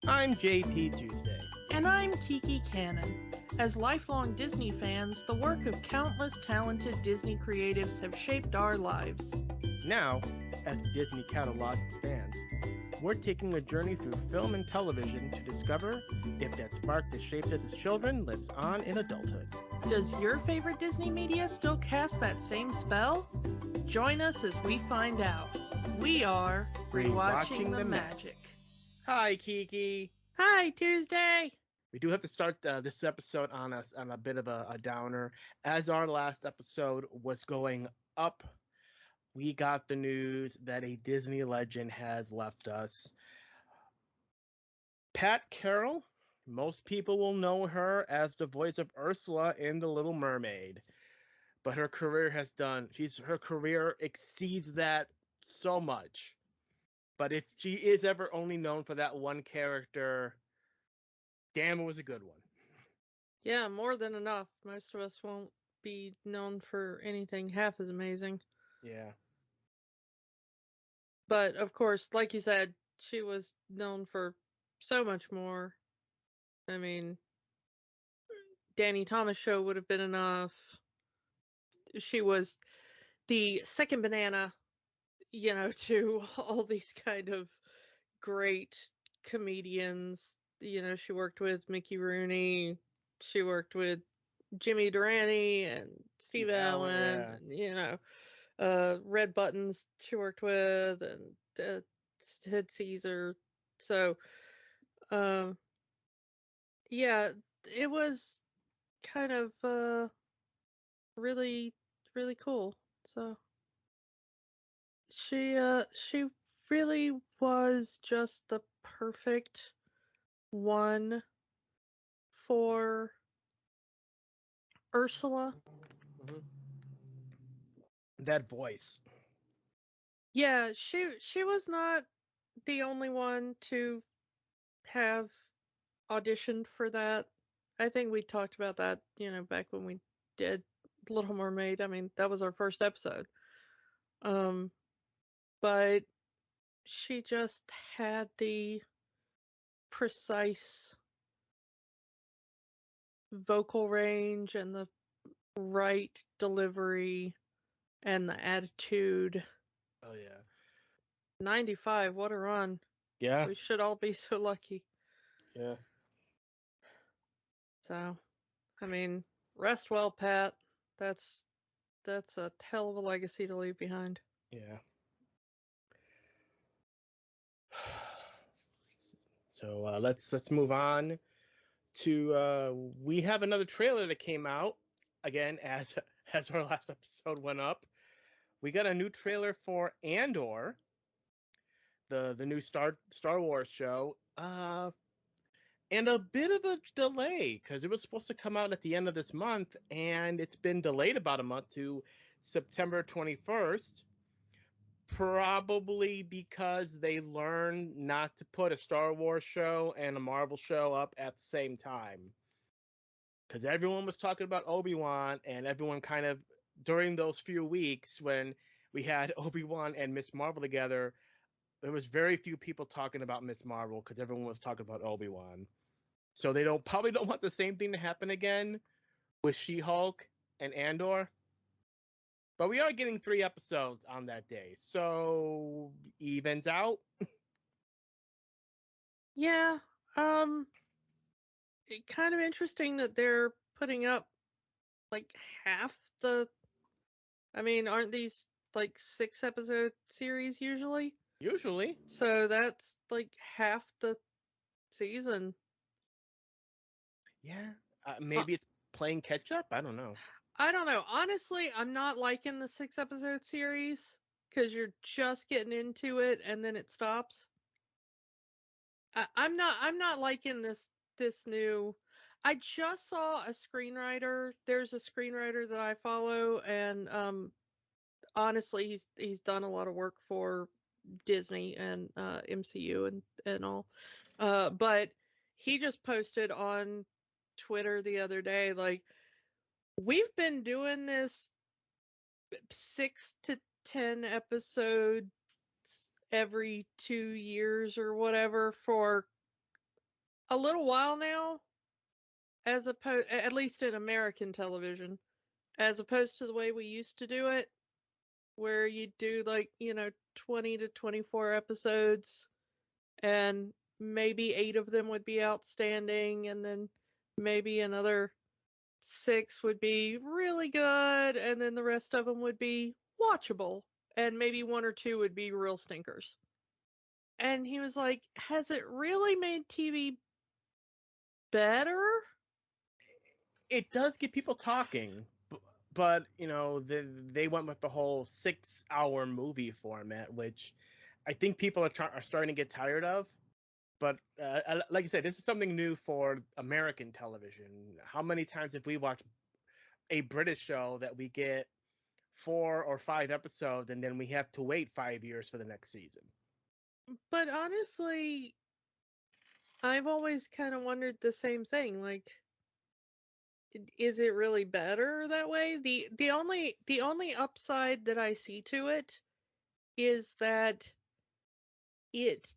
I'm JP Tuesday. And I'm Kiki Cannon. As lifelong Disney fans, the work of countless talented Disney creatives have shaped our lives. Now, as the Disney catalog expands, we're taking a journey through film and television to discover if that spark that shaped us as children lives on in adulthood. Does your favorite Disney media still cast that same spell? Join us as we find out. We are Rewatching the Magic. Hi, Kiki. Hi, Tuesday. We do have to start this episode on a bit of a downer. As our last episode was going up, we got the news that a Disney legend has left us. Pat Carroll, most people will know her as the voice of Ursula in The Little Mermaid. But her career her career exceeds that so much. But if she is ever only known for that one character, damn, it was a good one. Yeah, more than enough. Most of us won't be known for anything half as amazing. Yeah. But, of course, like you said, she was known for so much more. I mean, Danny Thomas show would have been enough. She was the second banana, to all these kind of great comedians. She worked with Mickey Rooney. She worked with Jimmy Durante and Steve Allen. Yeah. And, Red Buttons she worked with, and Ted Caesar. So, yeah, it was kind of really, really cool. So she really was just the perfect one for Ursula. Mm-hmm. That voice. Yeah, she was not the only one to have auditioned for that. I think we talked about that, back when we did Little Mermaid. I mean, that was our first episode. But she just had the precise vocal range and the right delivery and the attitude. Oh, yeah. 95, what a run. Yeah. We should all be so lucky. Yeah. So, I mean, rest well, Pat. That's a hell of a legacy to leave behind. Yeah. So let's move on to we have another trailer that came out again as our last episode went up. We got a new trailer for Andor, the new Star Wars show, and a bit of a delay because it was supposed to come out at the end of this month, and it's been delayed about a month to September 21st. Probably because they learned not to put a Star Wars show and a Marvel show up at the same time. Because everyone was talking about Obi-Wan, and everyone kind of, during those few weeks when we had Obi-Wan and Miss Marvel together, there was very few people talking about Miss Marvel because everyone was talking about Obi-Wan. So they probably don't want the same thing to happen again with She-Hulk and Andor. But we are getting 3 episodes on that day, so evens out. Yeah, it kind of interesting that they're putting up like half the. I mean, aren't these like 6-episode series usually? Usually. So that's like half the season. Yeah, maybe it's playing catch up. I don't know. I don't know. Honestly, I'm not liking the 6-episode series because you're just getting into it and then it stops. I'm not liking this new. I just saw a screenwriter. There's a screenwriter that I follow, and honestly, he's done a lot of work for Disney and MCU and all. But he just posted on Twitter the other day, like, we've been doing this 6 to 10 episodes every 2 years or whatever for a little while now, as opposed, at least in American television, as opposed to the way we used to do it, where you do like, 20 to 24 episodes and maybe 8 of them would be outstanding, and then maybe another 6 would be really good, and then the rest of them would be watchable, and maybe 1 or 2 would be real stinkers. And he was like, has it really made TV better? It does get people talking, but they went with the whole 6-hour movie format, which I think people are starting to get tired of. But like you said, this is something new for American television. How many times have we watched a British show that we get 4 or 5 episodes and then we have to wait 5 years for the next season? But honestly, I've always kind of wondered the same thing. Like, is it really better that way? The only upside that I see to it is that it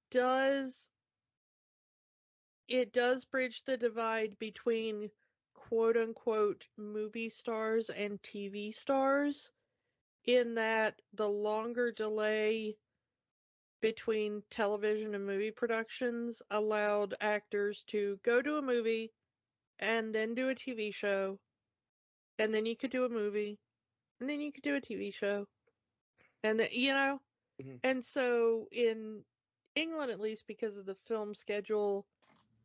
does it does bridge the divide between quote unquote movie stars and TV stars, in that the longer delay between television and movie productions allowed actors to go to a movie and then do a TV show, and then you could do a movie, and then you could do a TV show, and then, Mm-hmm. and so in England, at least because of the film schedule,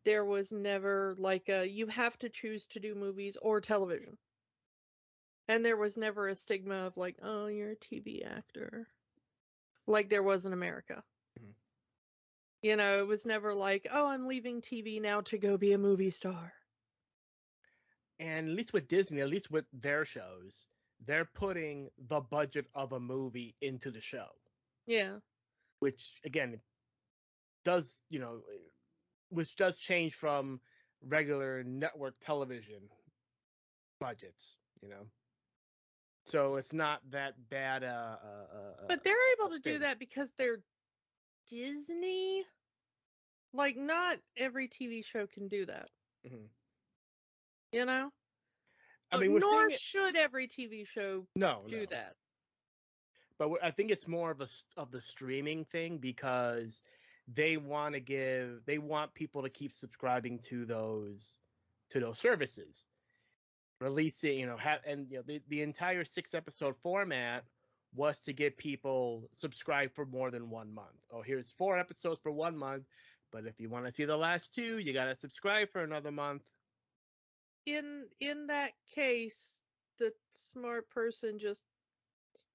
there was never like you have to choose to do movies or television. And there was never a stigma of like, oh, you're a TV actor, like there was in America. Mm-hmm. It was never like, oh, I'm leaving TV now to go be a movie star. And at least with Disney, at least with their shows, they're putting the budget of a movie into the show. Yeah. Which again does, which does change from regular network television budgets, So it's not that bad. But they're able to do that because they're Disney. Like, not every TV show can do that. Mm-hmm. I mean, nor should every TV show do that. But I think it's more of the streaming thing, because they want people to keep subscribing to those services. Releasing, the entire 6-episode format was to get people subscribed for more than 1 month. Oh, here's 4 episodes for 1 month, but if you want to see the last 2, you got to subscribe for another month. In that case, the smart person just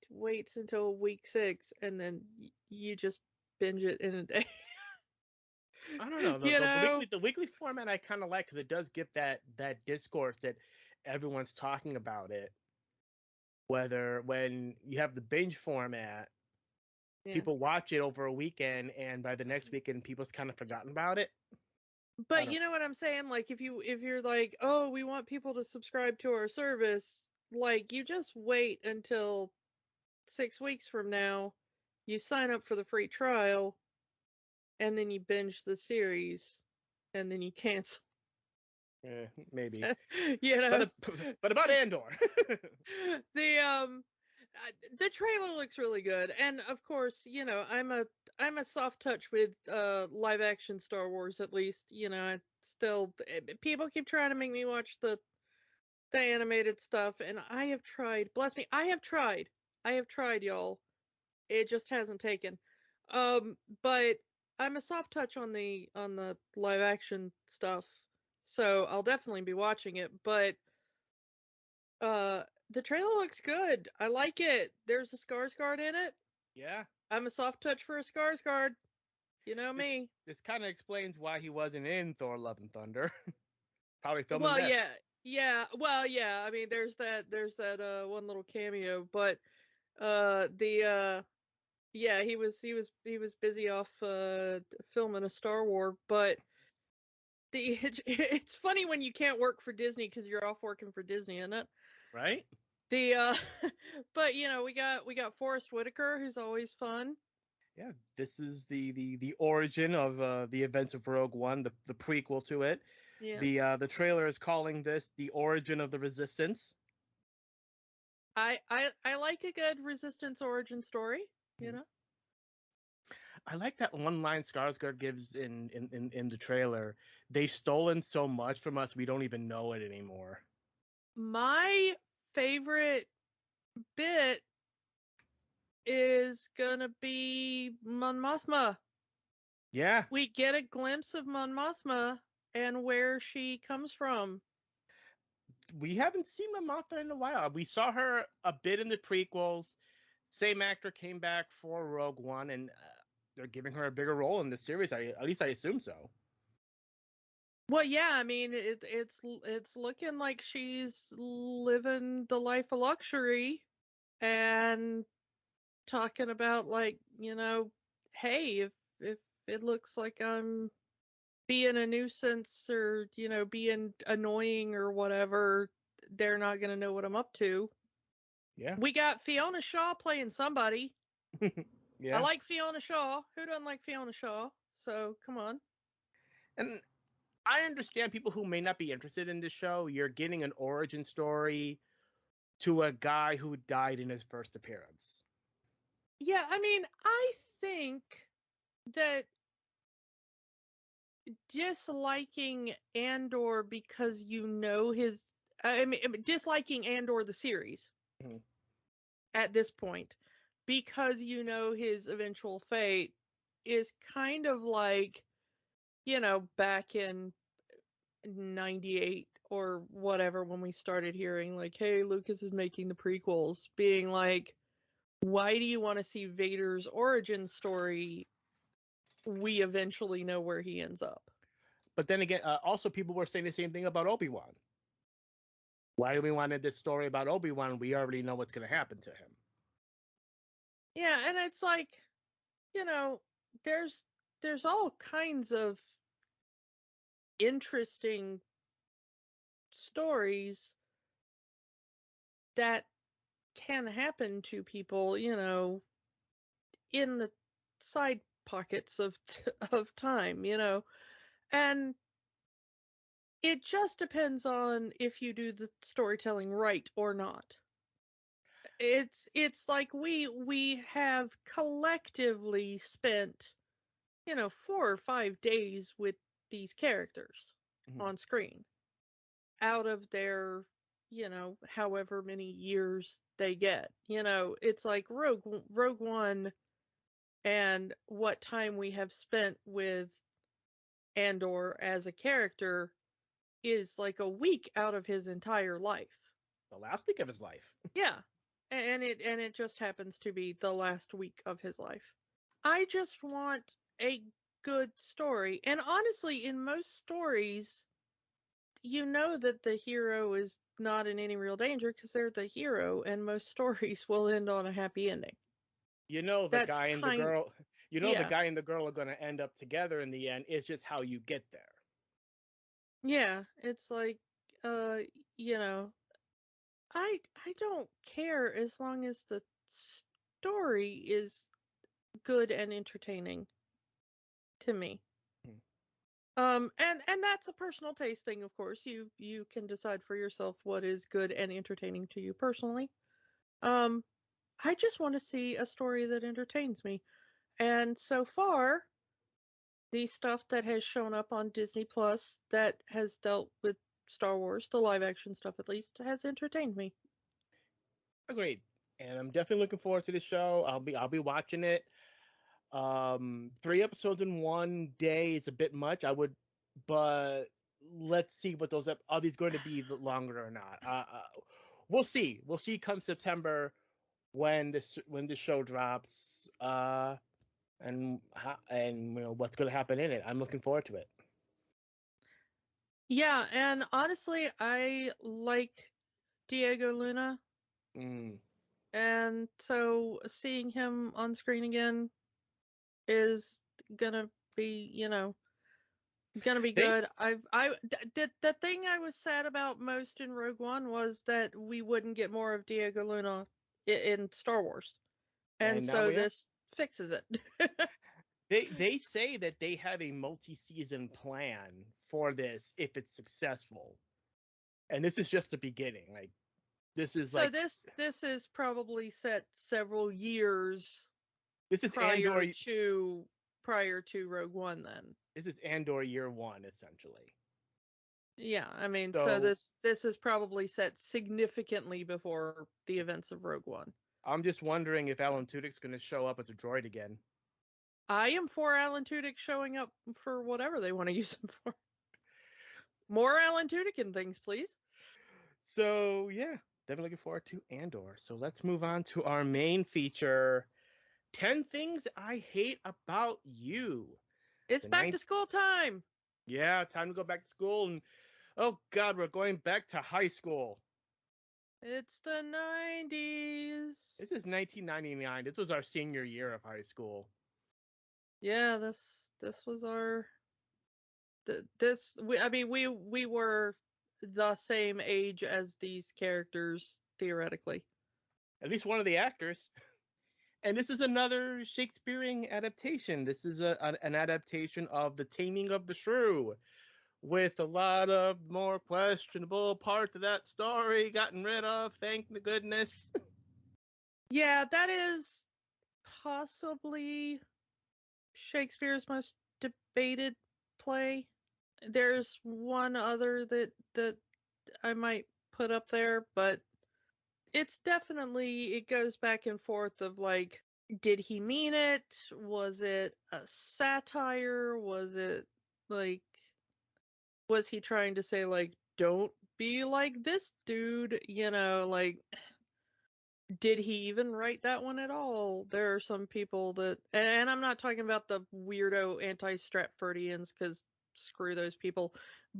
waits until week 6 and then you just binge it in a day. I don't know. The weekly format I kind of like, because it does get that discourse that everyone's talking about it. Whether when you have the binge format, people watch it over a weekend, and by the next weekend, people's kind of forgotten about it. But you know what I'm saying? Like, if you're like, oh, we want people to subscribe to our service, like, you just wait until 6 weeks from now, you sign up for the free trial, and then you binge the series, and then you cancel. Maybe. But about Andor. The trailer looks really good, and of course, I'm a soft touch with live action Star Wars. At least, it's still, people keep trying to make me watch the animated stuff, and I have tried. Bless me, I have tried, y'all. It just hasn't taken. But I'm a soft touch on the live action stuff, so I'll definitely be watching it. But the trailer looks good. I like it. There's a Skarsgård in it. Yeah. I'm a soft touch for a Skarsgård. You know me. This kind of explains why he wasn't in Thor: Love and Thunder. Probably filming Well, that. yeah. Well, yeah. I mean, there's that one little cameo, but yeah, he was busy off filming a Star Wars, but it's funny when you can't work for Disney because you're off working for Disney, isn't it? Right. But we got Forrest Whitaker, who's always fun. Yeah, this is the origin of the events of Rogue One, the prequel to it. Yeah. The trailer is calling this the origin of the Resistance. I like a good Resistance origin story, you know? I like that one line Skarsgård gives in the trailer. They've stolen so much from us, we don't even know it anymore. My favorite bit is gonna be Mon Mothma. Yeah, We get a glimpse of Mon Mothma and where she comes from. we haven't seen Mothma in a while. We saw her a bit in the prequels. Same actor came back for Rogue One, and they're giving her a bigger role in the series. At least I assume so. Well, yeah, I mean it's looking like she's living the life of luxury and talking about, like, hey, if it looks like I'm being a nuisance or, being annoying or whatever, they're not going to know what I'm up to. Yeah, We got Fiona Shaw playing somebody. I yeah. like Fiona Shaw. Who doesn't like Fiona Shaw? So come on. And I understand people who may not be interested in this show. You're getting an origin story to a guy who died in his first appearance. Yeah, I mean, I think that disliking Andor because disliking Andor the series Mhm. at this point because his eventual fate is kind of like, back in 98 or whatever when we started hearing, like, hey, Lucas is making the prequels, being like, why do you want to see Vader's origin story? We eventually know where he ends up. But then again, also people were saying the same thing about Obi-Wan. Why do we wanted this story about Obi-Wan? We already know what's going to happen to him. Yeah, and it's like, you know, there's all kinds of interesting stories that can happen to people, in the side pockets of of time, and it just depends on if you do the storytelling right or not. It's like we have collectively spent, 4 or 5 days with these characters Mhm. on screen out of their, however many years they get. It's like Rogue One and what time we have spent with Andor as a character is like a week out of his entire life. The last week of his life. Yeah. And it just happens to be the last week of his life. I just want a good story. And honestly, in most stories, you know that the hero is not in any real danger because they're the hero, and most stories will end on a happy ending. You know the That's guy and the kind girl. You know the Yeah. guy and the girl are going to end up together in the end. It's just how you get there. Yeah, it's like, uh, you know, I don't care as long as the story is good and entertaining to me. Hmm. And that's a personal taste thing, of course. You can decide for yourself what is good and entertaining to you personally. Um, I just want to see a story that entertains me. And so far, the stuff that has shown up on Disney Plus that has dealt with Star Wars, the live action stuff at least, has entertained me. Agreed. And I'm definitely looking forward to the show. I'll be watching it. 3 episodes in one day is a bit much. But let's see what are these going to be longer or not. We'll see. We'll see come September when the show drops. And what's going to happen in it. I'm looking forward to it. Yeah, and honestly, I like Diego Luna, Mm. and so seeing him on screen again is gonna be, gonna be They good. The thing I was sad about most in Rogue One was that we wouldn't get more of Diego Luna in Star Wars, and and now so we are. this fixes it. They say that they have a multi-season plan for this if it's successful, and this is just the beginning. Like this is So like this is probably set several years this is Andor. prior to Rogue One. Then This is Andor year one, essentially. yeah, I mean, so So this is probably set significantly before the events of Rogue One. I'm just wondering if Alan Tudyk's going to show up as a droid again. I am for Alan Tudyk showing up for whatever they want to use him for. More Alan Tudyk and things, please. So yeah, definitely looking forward to Andor. So let's move on to our main feature, 10 Things I Hate About You. It's back to school time. Yeah, time to go back to school. And oh God, we're going back to high school. It's the 90s. This is 1999. This was our senior year of high school. Yeah, this was our we were the same age as these characters theoretically. At least one of the actors. And this is another Shakespearean adaptation. This is an adaptation of The Taming of the Shrew, with a lot of more questionable parts of that story gotten rid of, thank the goodness. Yeah, that is possibly Shakespeare's most debated play. There's one other that I might put up there, but it's definitely, it goes back and forth of like, did he mean it? Was it a satire? Was it like, was he trying to say like, don't be like this dude? You know, like, did he even write that one at all? There are some people that, and I'm not talking about the weirdo anti-Stratfordians, because screw those people,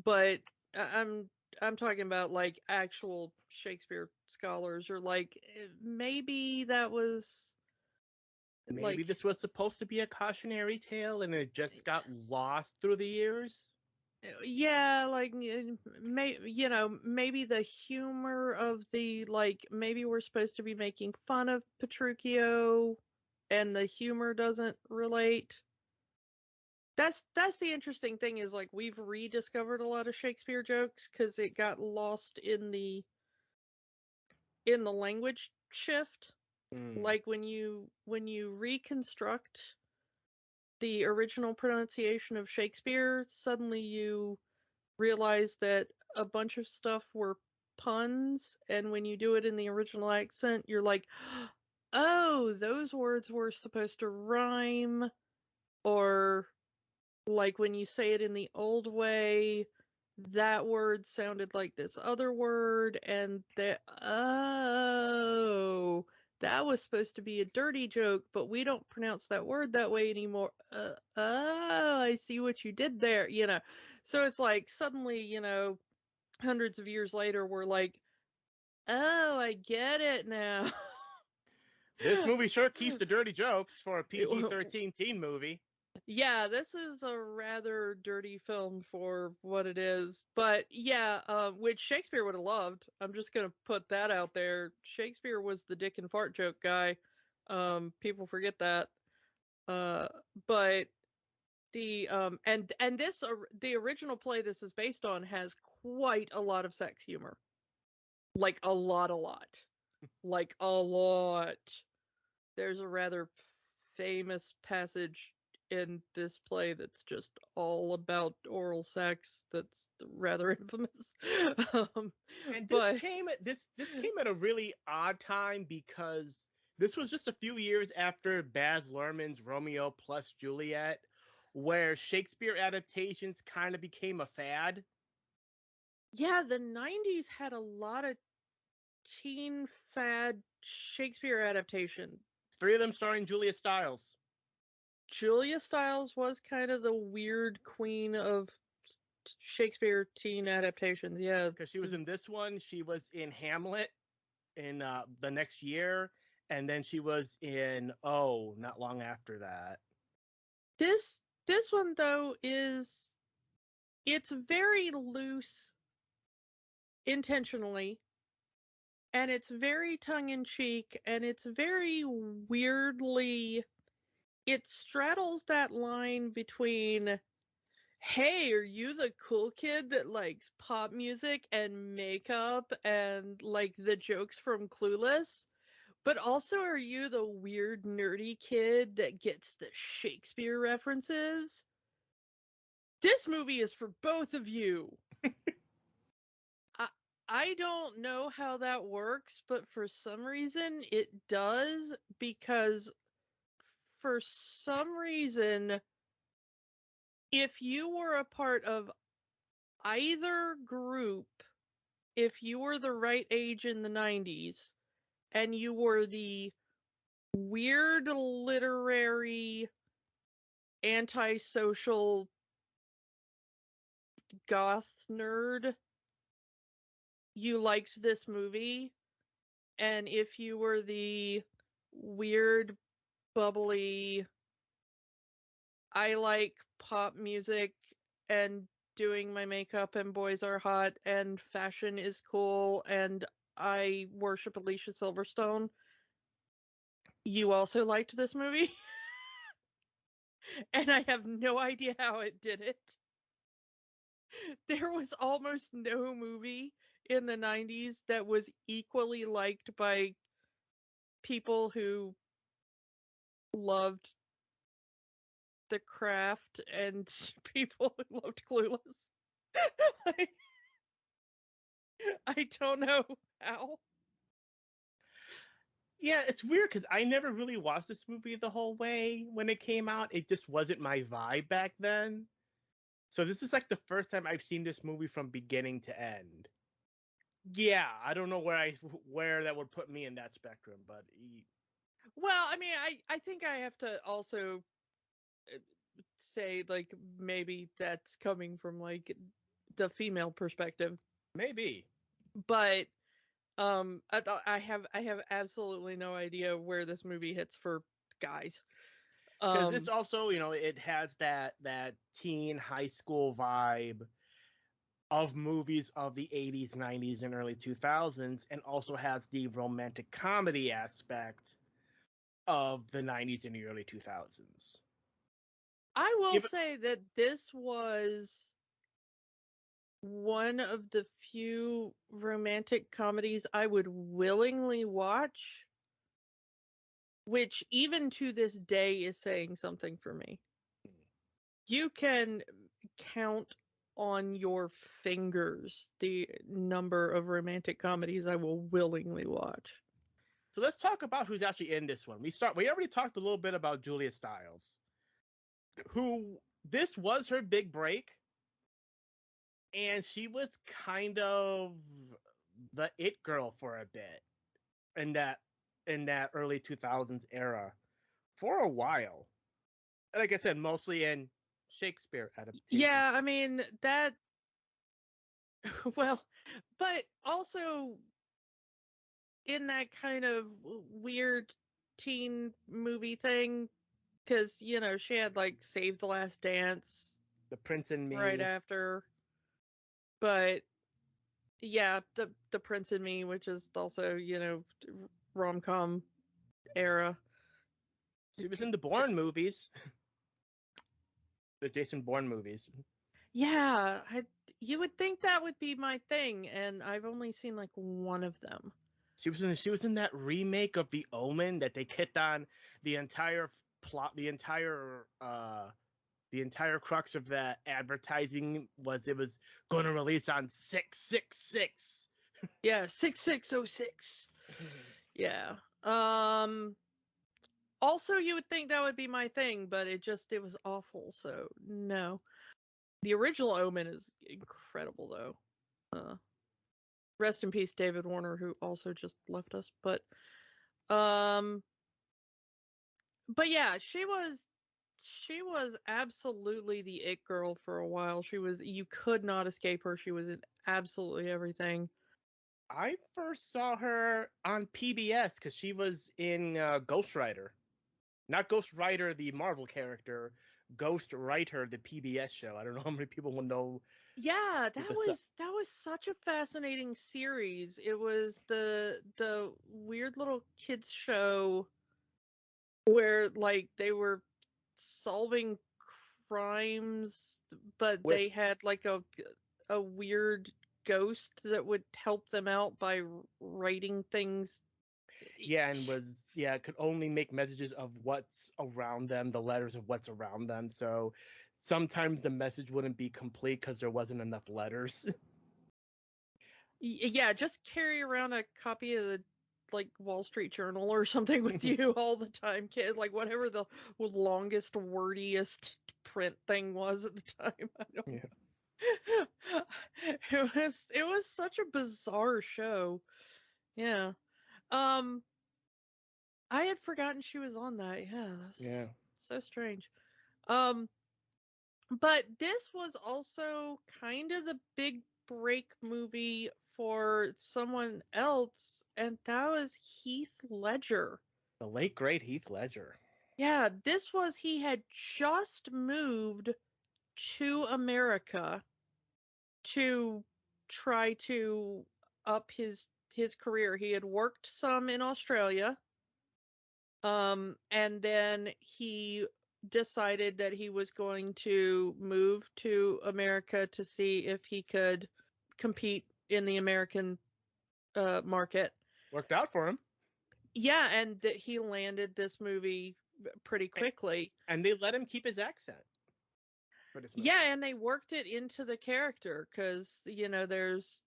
but I'm talking about like actual Shakespeare scholars, or like maybe that was Maybe like, this was supposed to be a cautionary tale and it just got lost through the years. yeah, like maybe the humor of the, like, maybe we're supposed to be making fun of Petruchio and the humor doesn't relate. That's the interesting thing, is like we've rediscovered a lot of Shakespeare jokes because it got lost in the language shift. Like when you reconstruct the original pronunciation of Shakespeare, suddenly you realize that a bunch of stuff were puns, and when you do it in the original accent, you're like, oh, those words were supposed to rhyme. Or like when you say it in the old way, that word sounded like this other word, and that, oh, that was supposed to be a dirty joke, but we don't pronounce that word that way anymore. Oh, I see what you did there, you know. So it's like suddenly, you know, hundreds of years later, we're like, oh, I get it now. This movie sure keeps the dirty jokes for a PG-13 teen movie. Yeah, this is a rather dirty film for what it is. But yeah, which Shakespeare would have loved. I'm just gonna put that out there. Shakespeare was the dick and fart joke guy. People forget that. But the and this the original play this is based on has quite a lot of sex humor. Like a lot. Like a lot. There's a rather famous passage in this play that's just all about oral sex that's rather infamous. And But this came at a really odd time, because this was just a few years after Baz Luhrmann's Romeo plus Juliet, where Shakespeare adaptations kind of became a fad. yeah, the 90s had a lot of teen fad Shakespeare adaptation. 3 of them starring Julia Stiles. Julia Stiles was kind of the weird queen of Shakespeare teen adaptations, yeah. Because she was in this one, she was in Hamlet in the next year, and then she was in not long after that. This one though it's very loose intentionally, and it's very tongue in cheek, and it's very weirdly it straddles that line between, hey, are you the cool kid that likes pop music and makeup and like the jokes from Clueless? But also, are you the weird, nerdy kid that gets the Shakespeare references? This movie is for both of you. I don't know how that works, but for some reason it does, because for some reason, if you were a part of either group, if you were the right age in the 90s, and you were the weird literary antisocial goth nerd, you liked this movie. And if you were the weird, bubbly, I like pop music and doing my makeup and boys are hot and fashion is cool and I worship Alicia Silverstone, you also liked this movie. And I have no idea how it did it. There was almost no movie in the 90s that was equally liked by people who loved the craft and people who loved Clueless. I don't know how. Yeah, it's weird because I never really watched this movie the whole way when it came out. It just wasn't my vibe back then. So this is like the first time I've seen this movie from beginning to end. Yeah, I don't know where that would put me in that spectrum, but Well, I mean, I think I have to also say, like, maybe that's coming from like the female perspective, maybe. but I have absolutely no idea where this movie hits for guys. Because it's also, it has that teen high school vibe of movies of the 80s, 90s, and early 2000s, and also has the romantic comedy aspect of the 90s and the early 2000s. I will say that this was one of the few romantic comedies I would willingly watch, which even to this day is saying something for me. You can count on your fingers the number of romantic comedies I will willingly watch. So let's talk about who's actually in this one. We already talked a little bit about Julia Stiles, who this was her big break, and she was kind of the it girl for a bit in that early 2000s era for a while. Like I said, mostly in Shakespeare adaptation. Yeah, I mean that. Well, but also in that kind of weird teen movie thing, because she had like Save the Last Dance, The Prince and Me, right after. But yeah, the Prince and Me, which is also rom-com era. She was in the Bourne movies, the Jason Bourne movies. Yeah, you would think that would be my thing, and I've only seen like one of them. She was in that remake of The Omen that they hit on the entire plot, the entire crux of that advertising was it was going to release on 666. Yeah, 6606. Yeah. Also, you would think that would be my thing, but it was awful, so no. The original Omen is incredible, though. Rest in peace, David Warner, who also just left us. But yeah, she was absolutely the it girl for a while. You could not escape her. She was in absolutely everything. I first saw her on PBS because she was in Ghost Rider. Not Ghost Rider, the Marvel character, Ghost Rider, the PBS show. I don't know how many people will know. Yeah, that was such a fascinating series. It was the weird little kids show where like they were solving crimes, but With they had like a weird ghost that would help them out by writing things. could only make messages of what's around them, the letters of what's around them. So sometimes the message wouldn't be complete because there wasn't enough letters. Yeah, just carry around a copy of the like Wall Street Journal or something with you all the time, kid. Like whatever the longest, wordiest print thing was at the time. I don't. Yeah. It was such a bizarre show. Yeah. Um, I had forgotten she was on that. Yeah, Yeah. that's so strange. Um, but this was also kind of the big break movie for someone else, and that was Heath Ledger. The late great Heath Ledger. Yeah, this was he had just moved to America to try to up his career. He had worked some in Australia. And then he decided that he was going to move to America to see if he could compete in the American market. Worked out for him. Yeah, and that he landed this movie pretty quickly. And they let him keep his accent for this movie. Yeah, and they worked it into the character because there's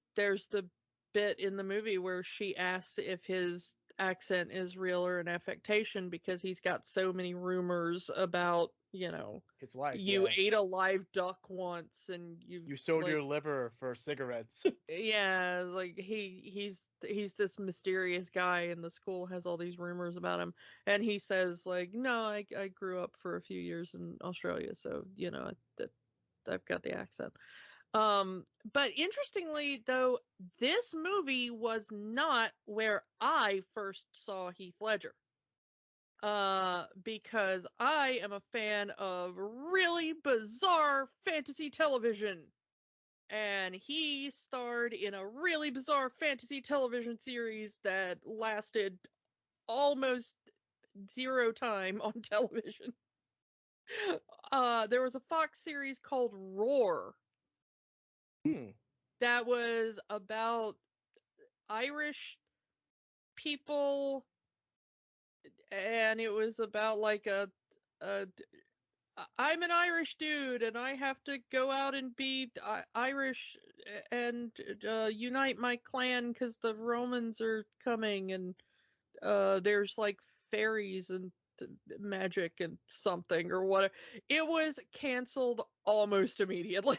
the bit in the movie where she asks if his accent is real or an affectation because he's got so many rumors about His life. you ate a live duck once and you sold like, your liver for cigarettes. yeah, like he's this mysterious guy and the school has all these rumors about him, and he says like, no, I grew up for a few years in Australia, so I've got the accent. But interestingly, though, this movie was not where I first saw Heath Ledger. Because I am a fan of really bizarre fantasy television. And he starred in a really bizarre fantasy television series that lasted almost 0 time on television. There was a Fox series called Roar. That was about Irish people, and it was about like I'm an Irish dude and I have to go out and be Irish and unite my clan because the Romans are coming, and there's like fairies and magic and something or whatever. It was canceled almost immediately.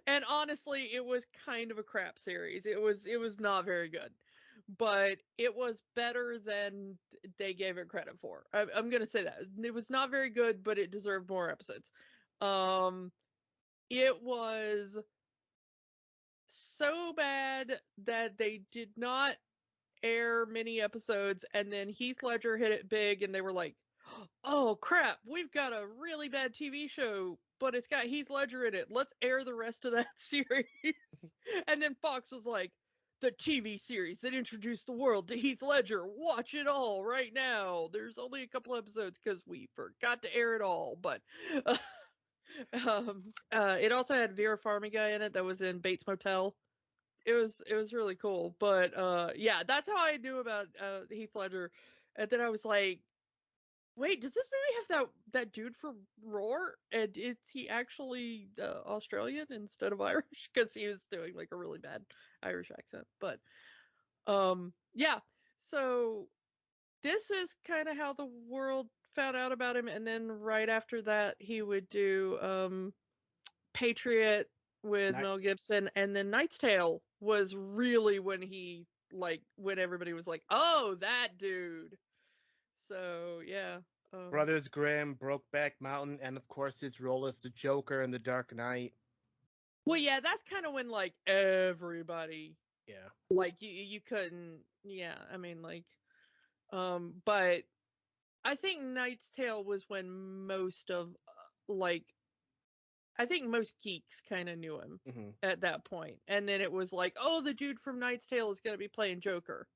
And honestly, it was kind of a crap series. It was not very good, but it was better than they gave it credit for. I'm gonna say that it was not very good, but it deserved more episodes. It was so bad that they did not air many episodes, and then Heath Ledger hit it big, and they were like, oh crap, we've got a really bad TV show, but it's got Heath Ledger in it. Let's air the rest of that series. And then Fox was like, the TV series that introduced the world to Heath Ledger, watch it all right now. There's only a couple episodes because we forgot to air it all. But it also had Vera Farmiga in it that was in Bates Motel. It was really cool. But yeah, that's how I knew about Heath Ledger. And then I was like, wait, does this movie have that dude from Roar? And is he actually Australian instead of Irish? Because he was doing like a really bad Irish accent. But yeah. So this is kind of how the world found out about him. And then right after that, he would do Patriot with Mel Gibson, and then Knight's Tale was really when when everybody was like, oh, that dude. So yeah. Brothers Grimm, Brokeback Mountain, and of course his role as the Joker in The Dark Knight. Well, yeah, that's kind of when like everybody, yeah, like you couldn't, yeah. I mean, like, but I think Knight's Tale was when most of I think most geeks kind of knew him at that point, and then it was like, oh, the dude from Knight's Tale is gonna be playing Joker,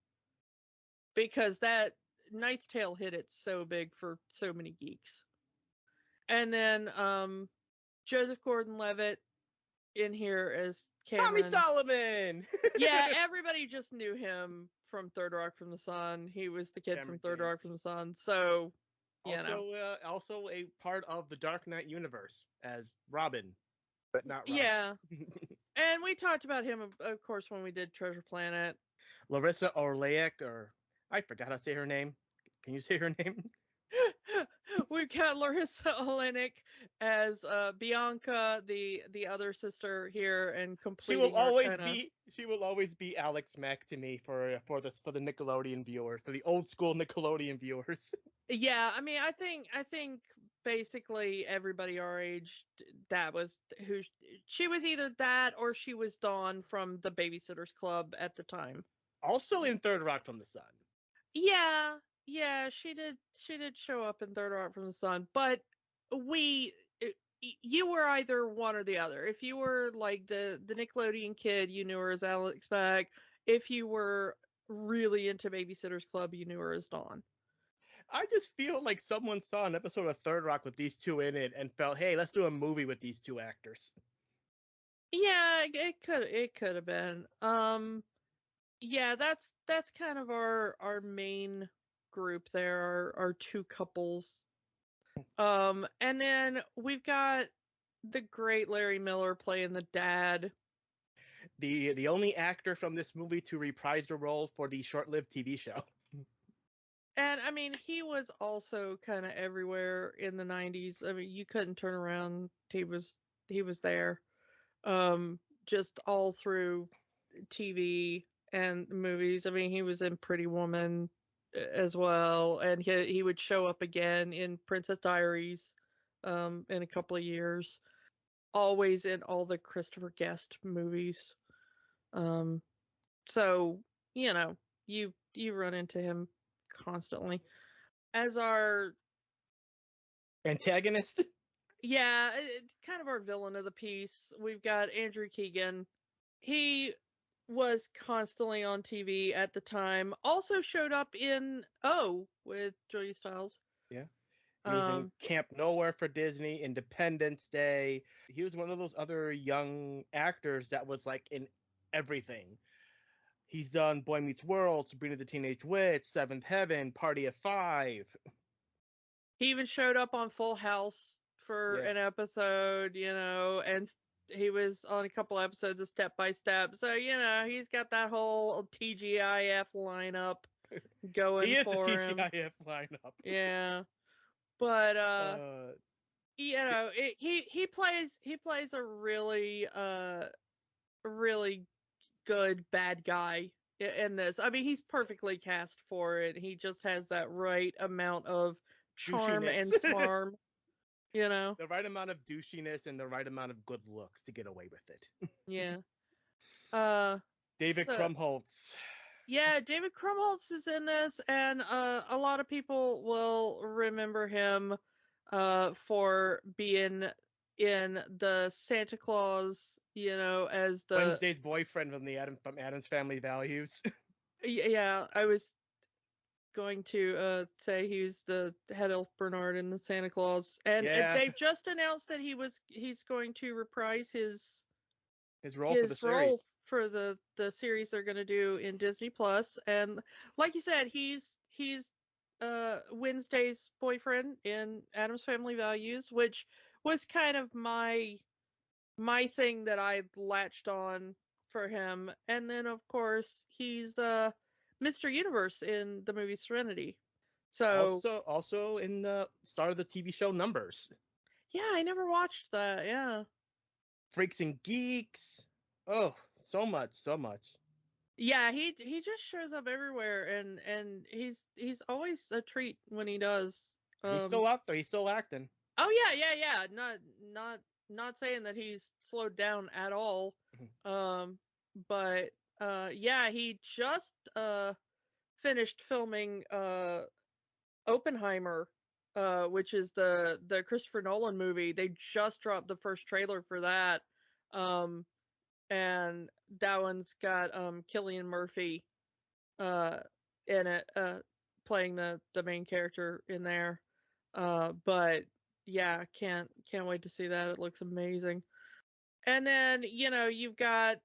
because that Knight's Tale hit it so big for so many geeks. And then Joseph Gordon-Levitt in here as Tommy Cameron. Solomon. Yeah, everybody just knew him from Third Rock from the Sun. He was the kid Cameron from Third Diaz. Rock from the Sun. So, you know. Also a part of the Dark Knight universe as Robin, but not Robin. Yeah. And we talked about him, of course, when we did Treasure Planet. Larissa Orlaic, or I forgot how to say her name. Can you say her name? We've got Larissa Olenek as Bianca, the other sister here, and completing she will always be Alex Mack to me for the Nickelodeon viewers, for the old school Nickelodeon viewers. Yeah, I mean, I think basically everybody our age, that was who she was, either that or she was Dawn from the Babysitters Club at the time. Also in Third Rock from the Sun. Yeah, she did show up in Third Rock from the Sun, but you were either one or the other. If you were like the Nickelodeon kid, you knew her as Alex Mack. If you were really into Babysitters Club, you knew her as Dawn. I just feel like someone saw an episode of Third Rock with these two in it and felt, hey, let's do a movie with these two actors. Yeah, it could have been. Yeah, that's kind of our main group there, our two couples. And then we've got the great Larry Miller playing the dad. The only actor from this movie to reprise the role for the short-lived TV show. And I mean, he was also kind of everywhere in the 90s. I mean, you couldn't turn around. He was there. Just all through TV and movies. I mean, he was in Pretty Woman as well, and he would show up again in Princess Diaries in a couple of years. Always in all the Christopher Guest movies. So, you know, you run into him constantly as our antagonist. Yeah, it's kind of our villain of the piece. We've got Andrew Keegan. He was constantly on TV at the time. Also showed up in with Julia Stiles. Yeah. He was in Camp Nowhere for Disney, Independence Day. He was one of those other young actors that was like in everything. He's done Boy Meets World, Sabrina the Teenage Witch, Seventh Heaven, Party of Five. He even showed up on Full House for an episode, and he was on a couple episodes of Step by Step. So, he's got that whole TGIF lineup going he is for the him. TGIF lineup. Yeah. But he plays a really really good bad guy in this. I mean, he's perfectly cast for it. He just has that right amount of charm and smarm. The right amount of douchiness and the right amount of good looks to get away with it. Yeah. David Krumholtz. Yeah, David Krumholtz is in this, and a lot of people will remember him for being in the Santa Claus, as the Wednesday's boyfriend from Addams Family Values. Yeah, I was going to say he's the head elf Bernard in the Santa Claus, and they've just announced that he's going to reprise his role for the series. For the series they're going to do in Disney Plus. And like you said, he's Wednesday's boyfriend in Addams Family Values, which was kind of my thing that I latched on for him. And then of course he's Mr. Universe in the movie Serenity. So also in the star of the TV show Numbers. Yeah, I never watched that. Yeah. Freaks and Geeks. Oh, so much. Yeah, he just shows up everywhere, and he's always a treat when he does. He's still out there. He's still acting. Oh yeah. Not saying that he's slowed down at all. But yeah, he just finished filming Oppenheimer, which is the Christopher Nolan movie. They just dropped the first trailer for that. And that one's got Cillian Murphy in it, playing the main character in there. But Yeah, can't wait to see that. It looks amazing. And then, you've got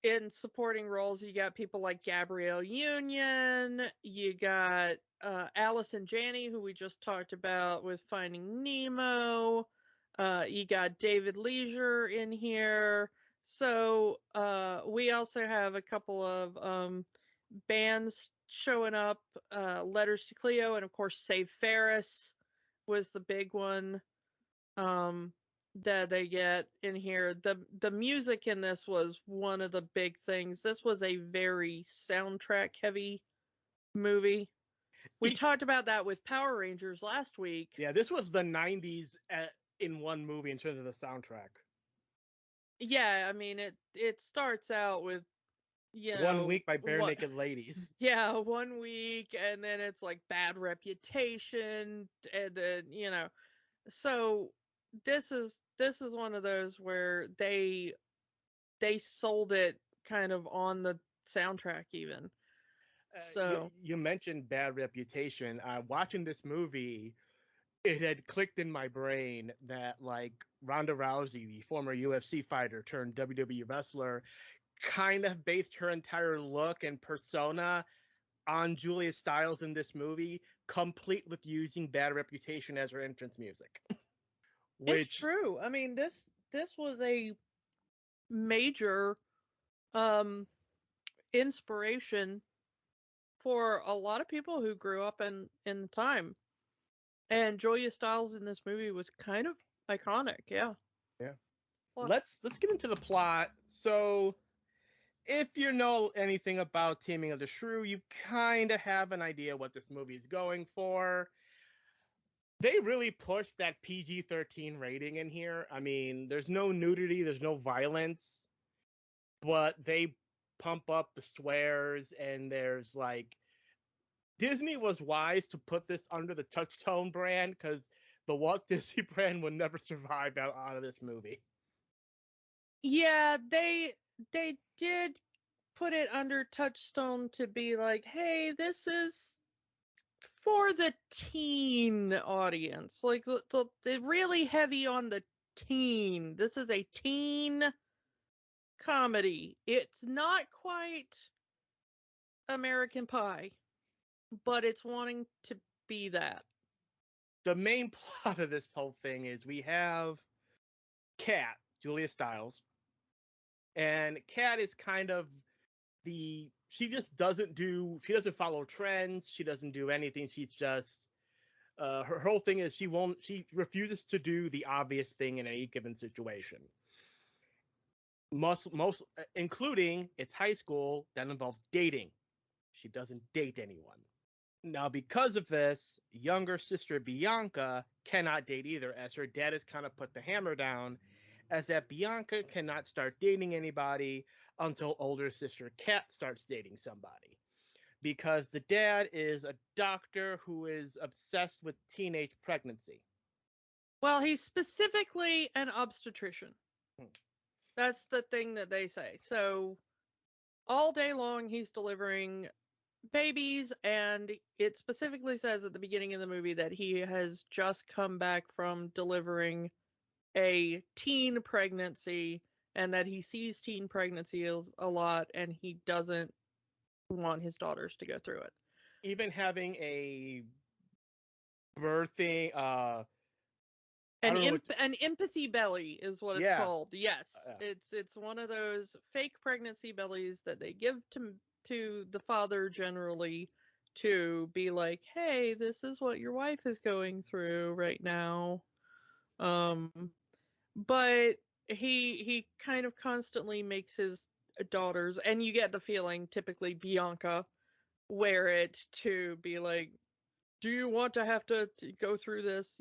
in supporting roles, you got people like Gabrielle Union, you got Allison Janney, who we just talked about with Finding Nemo. You got David Leisure in here. So we also have a couple of bands showing up. Letters to Cleo, and of course Save Ferris was the big one that they get in here. The music in this was one of the big things. This was a very soundtrack heavy movie. We talked about that with Power Rangers last week. Yeah, this was the 90s in one movie in terms of the soundtrack. Yeah, I mean it starts out with 1 Week by Bare Naked Ladies. Yeah, 1 week, and then it's like Bad Reputation, and then so this is one of those where they sold it kind of on the soundtrack even. So you mentioned Bad Reputation. Watching this movie, it had clicked in my brain that like Ronda Rousey, the former UFC fighter turned WWE wrestler, kind of based her entire look and persona on Julia Stiles in this movie, complete with using Bad Reputation as her entrance music. it's true. I mean, this was a major inspiration for a lot of people who grew up in the time. And Julia Stiles in this movie was kind of iconic, yeah. Yeah. Let's get into the plot. So if you know anything about Taming of the Shrew, you kind of have an idea what this movie is going for. They really pushed that PG-13 rating in here. I mean, there's no nudity, there's no violence, but they pump up the swears, and there's like Disney was wise to put this under the Touchstone brand because the Walt Disney brand would never survive out of this movie. Yeah, they did put it under Touchstone to be like, hey, this is for the teen audience. Like, they're really heavy on the teen. This is a teen comedy. It's not quite American Pie, but it's wanting to be that. The main plot of this whole thing is we have Kat, Julia Stiles, and Kat is kind of she doesn't follow trends, she doesn't do anything, she's just her whole thing is she refuses to do the obvious thing in any given situation. Most including it's high school that involves dating. She doesn't date anyone. Now, because of this, younger sister Bianca cannot date either, as her dad has kind of put the hammer down, as that Bianca cannot start dating anybody until older sister Kat starts dating somebody. Because the dad is a doctor who is obsessed with teenage pregnancy. Well, he's specifically an obstetrician. That's the thing that they say. So all day long he's delivering babies, and it specifically says at the beginning of the movie that he has just come back from delivering a teen pregnancy, and that he sees teen pregnancies a lot, and he doesn't want his daughters to go through it. Even having a birthing an empathy belly is what it's called. Yes. It's one of those fake pregnancy bellies that they give to the father generally to be like, hey, this is what your wife is going through right now. But he kind of constantly makes his daughters, and you get the feeling typically Bianca wear it to be like, do you want to have to go through this?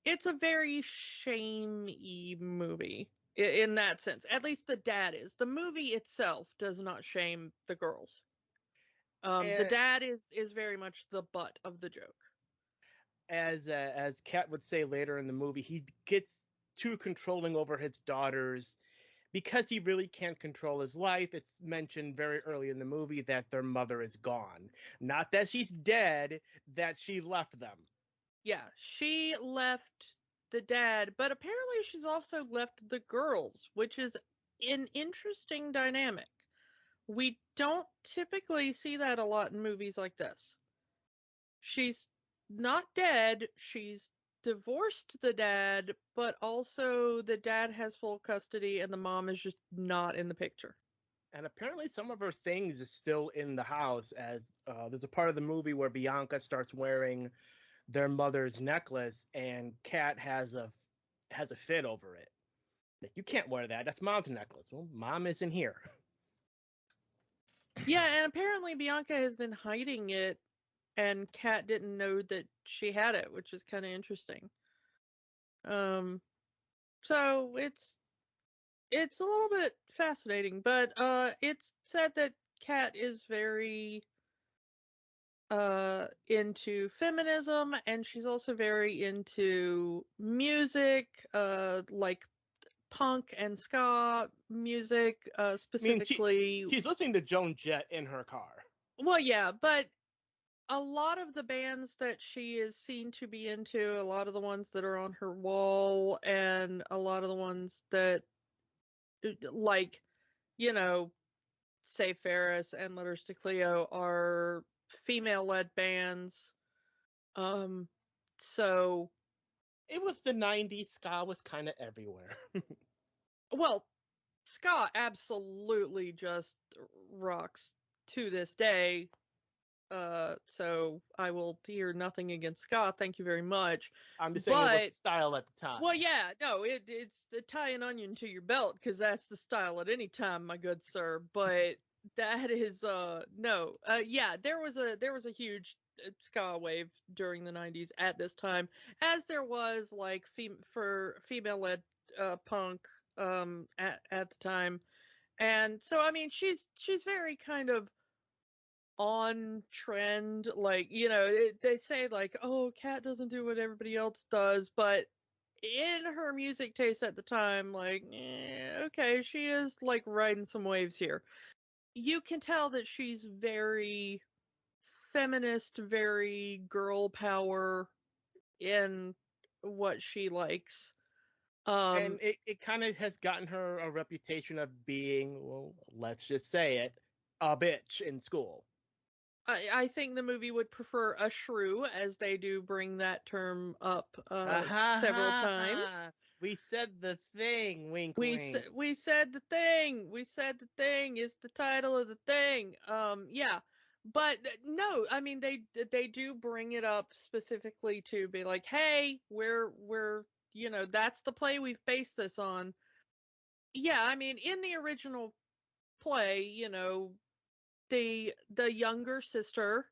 It's a very shame-y movie in that sense. At least the dad is. The movie itself does not shame the girls. The dad is very much the butt of the joke. As Kat would say later in the movie, he gets too controlling over his daughters because he really can't control his life. It's mentioned very early in the movie that their mother is gone. Not that she's dead, that she left them. Yeah, she left the dad, but apparently she's also left the girls, which is an interesting dynamic. We don't typically see that a lot in movies like this. She's not dead, she's divorced the dad, but also the dad has full custody and the mom is just not in the picture. And apparently, some of her things is still in the house. As there's a part of the movie where Bianca starts wearing their mother's necklace, and Kat has a fit over it. Like, you can't wear that. That's mom's necklace. Well, mom isn't here. Yeah, and apparently Bianca has been hiding it and Kat didn't know that she had it, which is kind of interesting. Um so it's a little bit fascinating, but it's said that Kat is very into feminism, and she's also very into music, like punk and ska music, I mean, specifically. she's listening to Joan Jett in her car. Well, yeah, but a lot of the bands that she is seen to be into, a lot of the ones that are on her wall, and a lot of the ones that, like, you know, say Ferris and Letters to Cleo, are female-led bands. Um, so, It was the 90s. Ska was kind of everywhere. well, ska absolutely just rocks to this day. So I will hear nothing against ska. Thank you very much. I'm just saying it was But style at the time. well, yeah, no, it's the tie an onion to your belt because that's the style at any time, my good sir. But that is no, yeah, there was a huge ska wave during the '90s at this time, as there was like for female led punk at the time, and so I mean she's very kind of on trend, like, they say like, oh, Kat doesn't do what everybody else does, but in her music taste at the time, like, okay, she is like riding some waves here. You can tell that she's very feminist, very girl power in what she likes. And um it kind of has gotten her a reputation of being, well, let's just say it, a bitch in school. I think the movie would prefer a shrew, as they do bring that term up Ha ha several ha times. ha. We said the thing, wink wink. We said the thing. We said the thing is the title of the thing. Yeah. But no, I mean they do bring it up specifically to be like, "Hey, we're that's the play we've based this on." Yeah, I mean in the original play, the younger sister,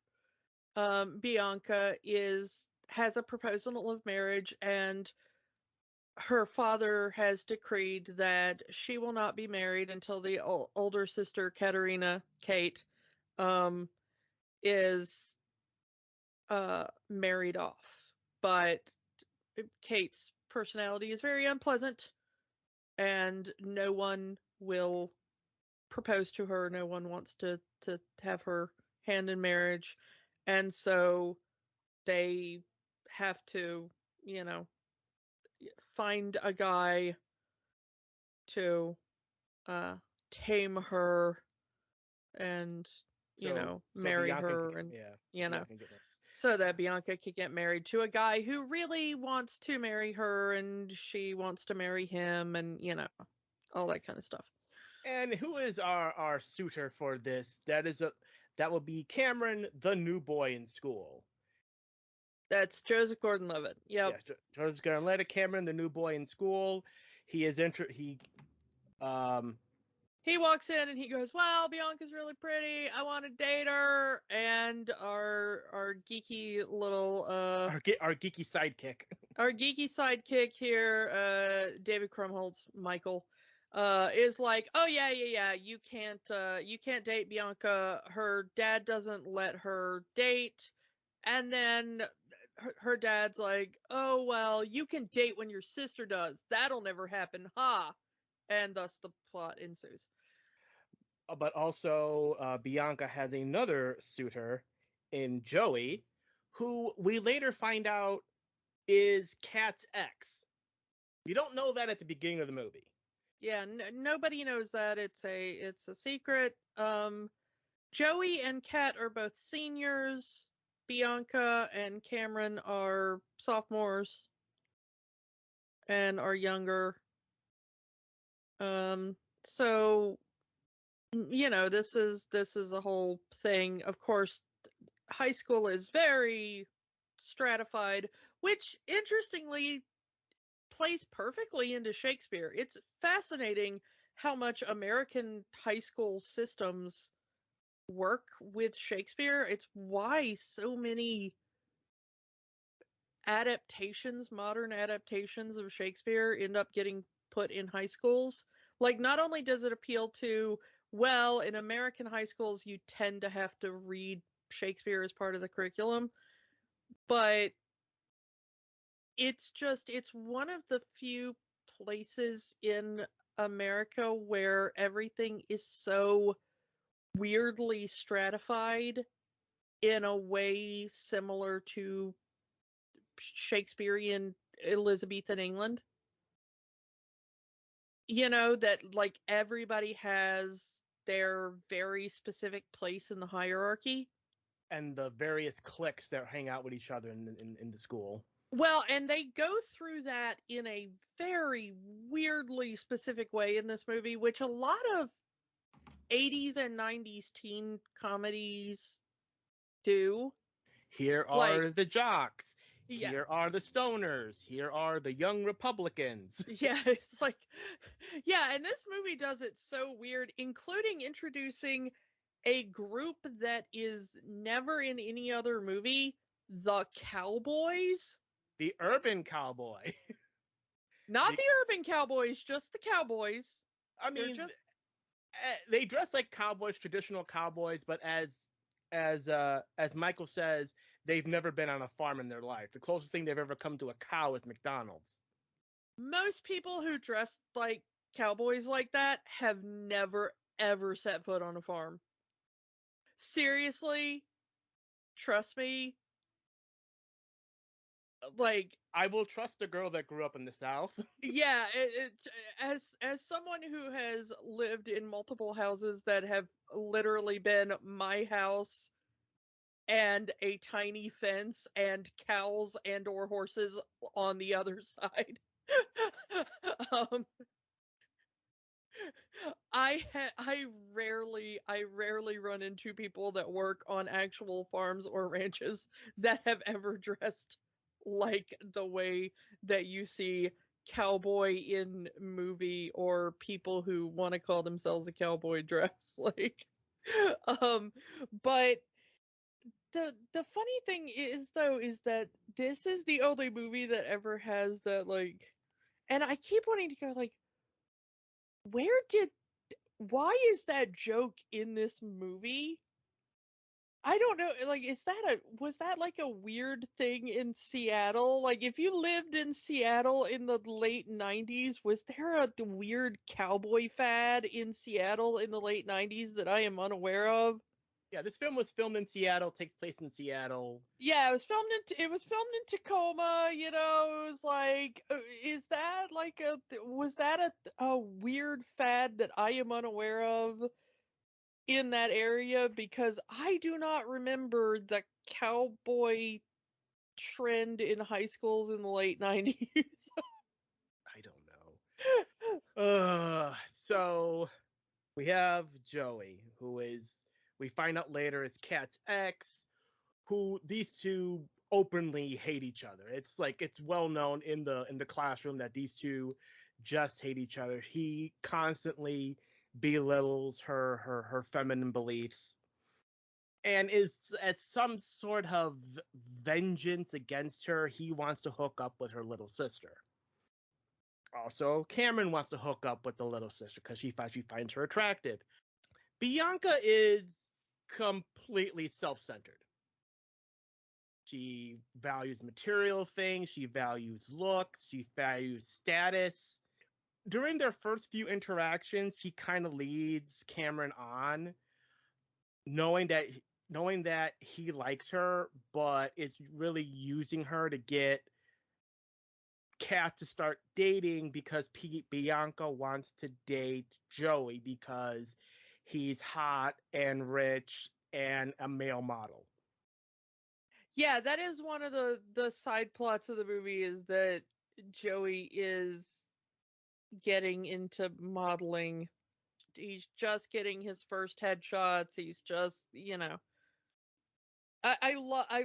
Bianca, has a proposal of marriage, and her father has decreed that she will not be married until the older sister, Katerina, Kate, um, is married off. But Kate's personality is very unpleasant, and no one will propose to her. No one wants to have her hand in marriage, and so they have to, you know, find a guy to uh, tame her and So marry Bianca can her, get, and yeah, so you know Bianca can get married. so that Bianca could get married to a guy who really wants to marry her, and she wants to marry him, and all that kind of stuff. And who is our suitor for this? That will be Cameron, the new boy in school. That's Joseph Gordon-Levitt. Yep. Yes, Joseph Gordon-Levitt, Cameron, the new boy in school. He is um He walks in and he goes, "Wow, Bianca's really pretty. I want to date her." And our geeky little our geeky sidekick. our geeky sidekick here, David Krumholtz, Michael, is like, "Oh yeah, yeah, yeah. You can't date Bianca. Her dad doesn't let her date." And then her dad's like, "Oh well, you can date when your sister does. That'll never happen, ha!" And thus the plot ensues. But also Bianca has another suitor in Joey, who we later find out is Kat's ex. You don't know that at the beginning of the movie. Yeah, nobody knows that. It's a secret. Joey and Kat are both seniors. Bianca and Cameron are sophomores and are younger. So this is a whole thing. Of course, high school is very stratified, which interestingly plays perfectly into Shakespeare. It's fascinating how much American high school systems work with Shakespeare. It's why so many modern adaptations of Shakespeare end up getting put in high schools. Like, not only does it appeal to, well, in American high schools, you tend to have to read Shakespeare as part of the curriculum, but it's one of the few places in America where everything is so weirdly stratified in a way similar to Shakespearean Elizabethan England. That like everybody has their very specific place in the hierarchy. And the various cliques that hang out with each other in the school. Well, and they go through that in a very weirdly specific way in this movie, which a lot of 80s and 90s teen comedies do. Here are the jocks. Yeah. Here are the stoners. Here are the young Republicans. Yeah, it's like, yeah, and this movie does it so weird, including introducing a group that is never in any other movie, the Cowboys. The urban cowboy. Not the urban cowboys, just the Cowboys. I mean, they dress like cowboys, traditional cowboys, but as Michael says, they've never been on a farm in their life. The closest thing they've ever come to a cow is McDonald's. Most people who dress like cowboys like that have never, ever set foot on a farm. Seriously, trust me. Like, I will trust a girl that grew up in the South. Yeah, as someone who has lived in multiple houses that have literally been my house and a tiny fence and cows and or horses on the other side. I rarely run into people that work on actual farms or ranches that have ever dressed like the way that you see cowboy in movie or people who want to call themselves a cowboy dress. Like, but the funny thing is though is that this is the only movie that ever has that, like, and I keep wanting to go like, why is that joke in this movie? I don't know, like, was that like a weird thing in Seattle? Like, if you lived in Seattle in the late 90s, was there a weird cowboy fad in Seattle in the late 90s that I am unaware of? Yeah, this film was filmed in Seattle, takes place in Seattle. Yeah, it was filmed in Tacoma, it was like, was that a weird fad that I am unaware of in that area? Because I do not remember the cowboy trend in high schools in the late 90s. I don't know. So we have Joey, who is, we find out later, is Kat's ex, who these two openly hate each other. It's like, it's well known in the classroom that these two just hate each other. He constantly belittles her feminine beliefs and is at some sort of vengeance against her. He wants to hook up with her little sister. Also, Cameron wants to hook up with the little sister because she finds her attractive. Bianca is completely self-centered. She values material things, she values looks, she values status. During their first few interactions, she kind of leads Cameron on, knowing that he likes her, but is really using her to get Kat to start dating because Bianca wants to date Joey because he's hot and rich and a male model. Yeah, that is one of the side plots of the movie, is that Joey is getting into modeling. He's just getting his first headshots. He's just, I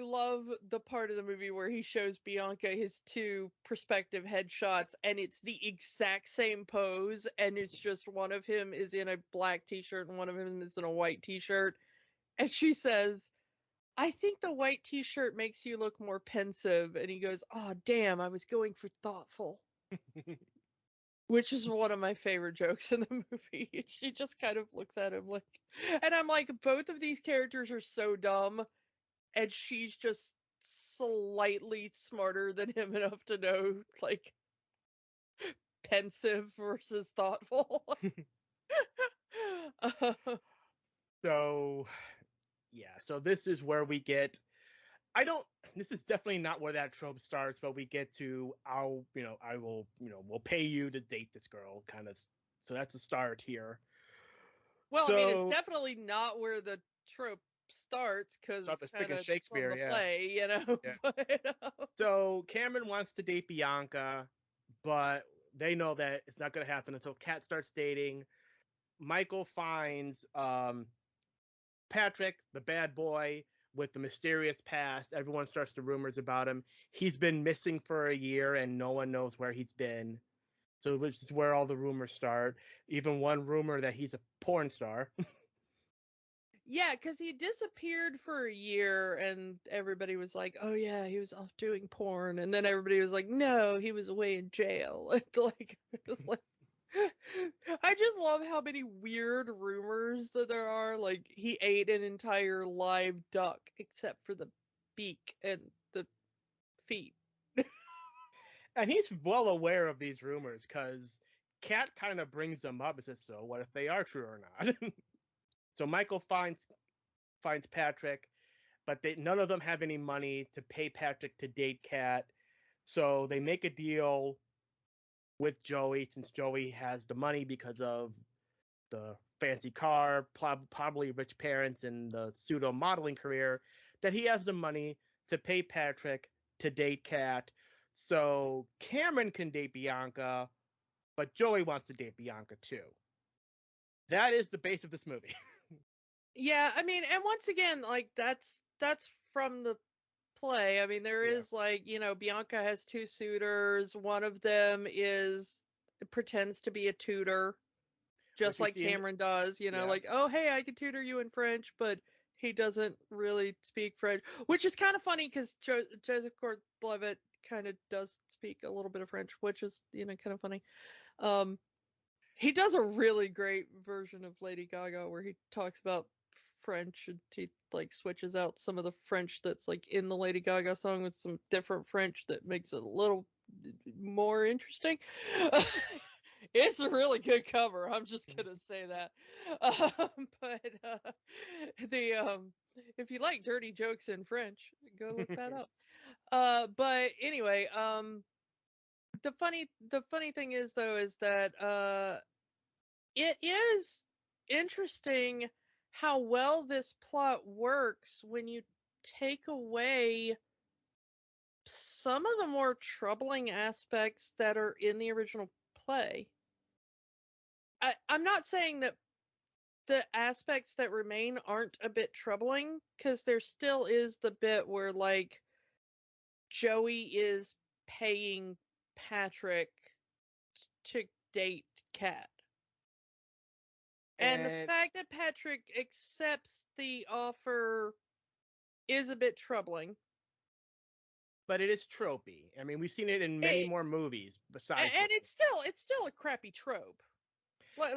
love the part of the movie where he shows Bianca his 2 prospective headshots, and it's the exact same pose, and it's just one of him is in a black t-shirt and one of him is in a white t-shirt, and she says, "I think the white t-shirt makes you look more pensive," and he goes, "Oh damn, I was going for thoughtful." Which is one of my favorite jokes in the movie. She just kind of looks at him like, and I'm like, both of these characters are so dumb, and she's just slightly smarter than him enough to know, like, pensive versus thoughtful. So, yeah, so this is where we get. This is definitely not where that trope starts, but we get to, I will, will pay you to date this girl, kind of. So that's a start here. Well, I mean, it's definitely not where the trope starts, because it's kind of Shakespeare, from the play, Yeah. But, So Cameron wants to date Bianca, but they know that it's not going to happen until Kat starts dating. Michael finds Patrick, the bad boy with the mysterious past. Everyone starts to rumors about him. He's been missing for a year and no one knows where he's been. So which is where all the rumors start. Even one rumor that he's a porn star. yeah, because he disappeared for a year, and everybody was like, "Oh yeah, he was off doing porn," and then everybody was like, "No, he was away in jail." It's like, I just love how many weird rumors that there are. Like, he ate an entire live duck except for the beak and the feet. And he's well aware of these rumors because Kat kind of brings them up and says, "So what if they are true or not?" So Michael finds Patrick, but none of them have any money to pay Patrick to date Kat. So they make a deal with Joey, since Joey has the money because of the fancy car, probably rich parents, and the pseudo modeling career, that he has the money to pay Patrick to date Kat. So Cameron can date Bianca, but Joey wants to date Bianca too. That is the base of this movie. Yeah, I mean, and once again, like, that's from the play. I mean, there is, like, Bianca has 2 suitors. One of them pretends to be a tutor, just like Cameron does, like, "Oh, hey, I can tutor you in French," but he doesn't really speak French, which is kind of funny because Joseph Gordon-Levitt kind of does speak a little bit of French, which is, kind of funny. He does a really great version of Lady Gaga where he talks about French, and he, like, switches out some of the French that's, like, in the Lady Gaga song with some different French that makes it a little more interesting. It's a really good cover. I'm just gonna say that. But if you like dirty jokes in French, go look that up. But anyway, the funny thing is, though, is that it is interesting how well this plot works when you take away some of the more troubling aspects that are in the original play. I'm not saying that the aspects that remain aren't a bit troubling, because there still is the bit where, like, Joey is paying Patrick to date Kat. And the fact that Patrick accepts the offer is a bit troubling. But it is tropey. I mean, we've seen it in many more movies besides. And it's still a crappy trope.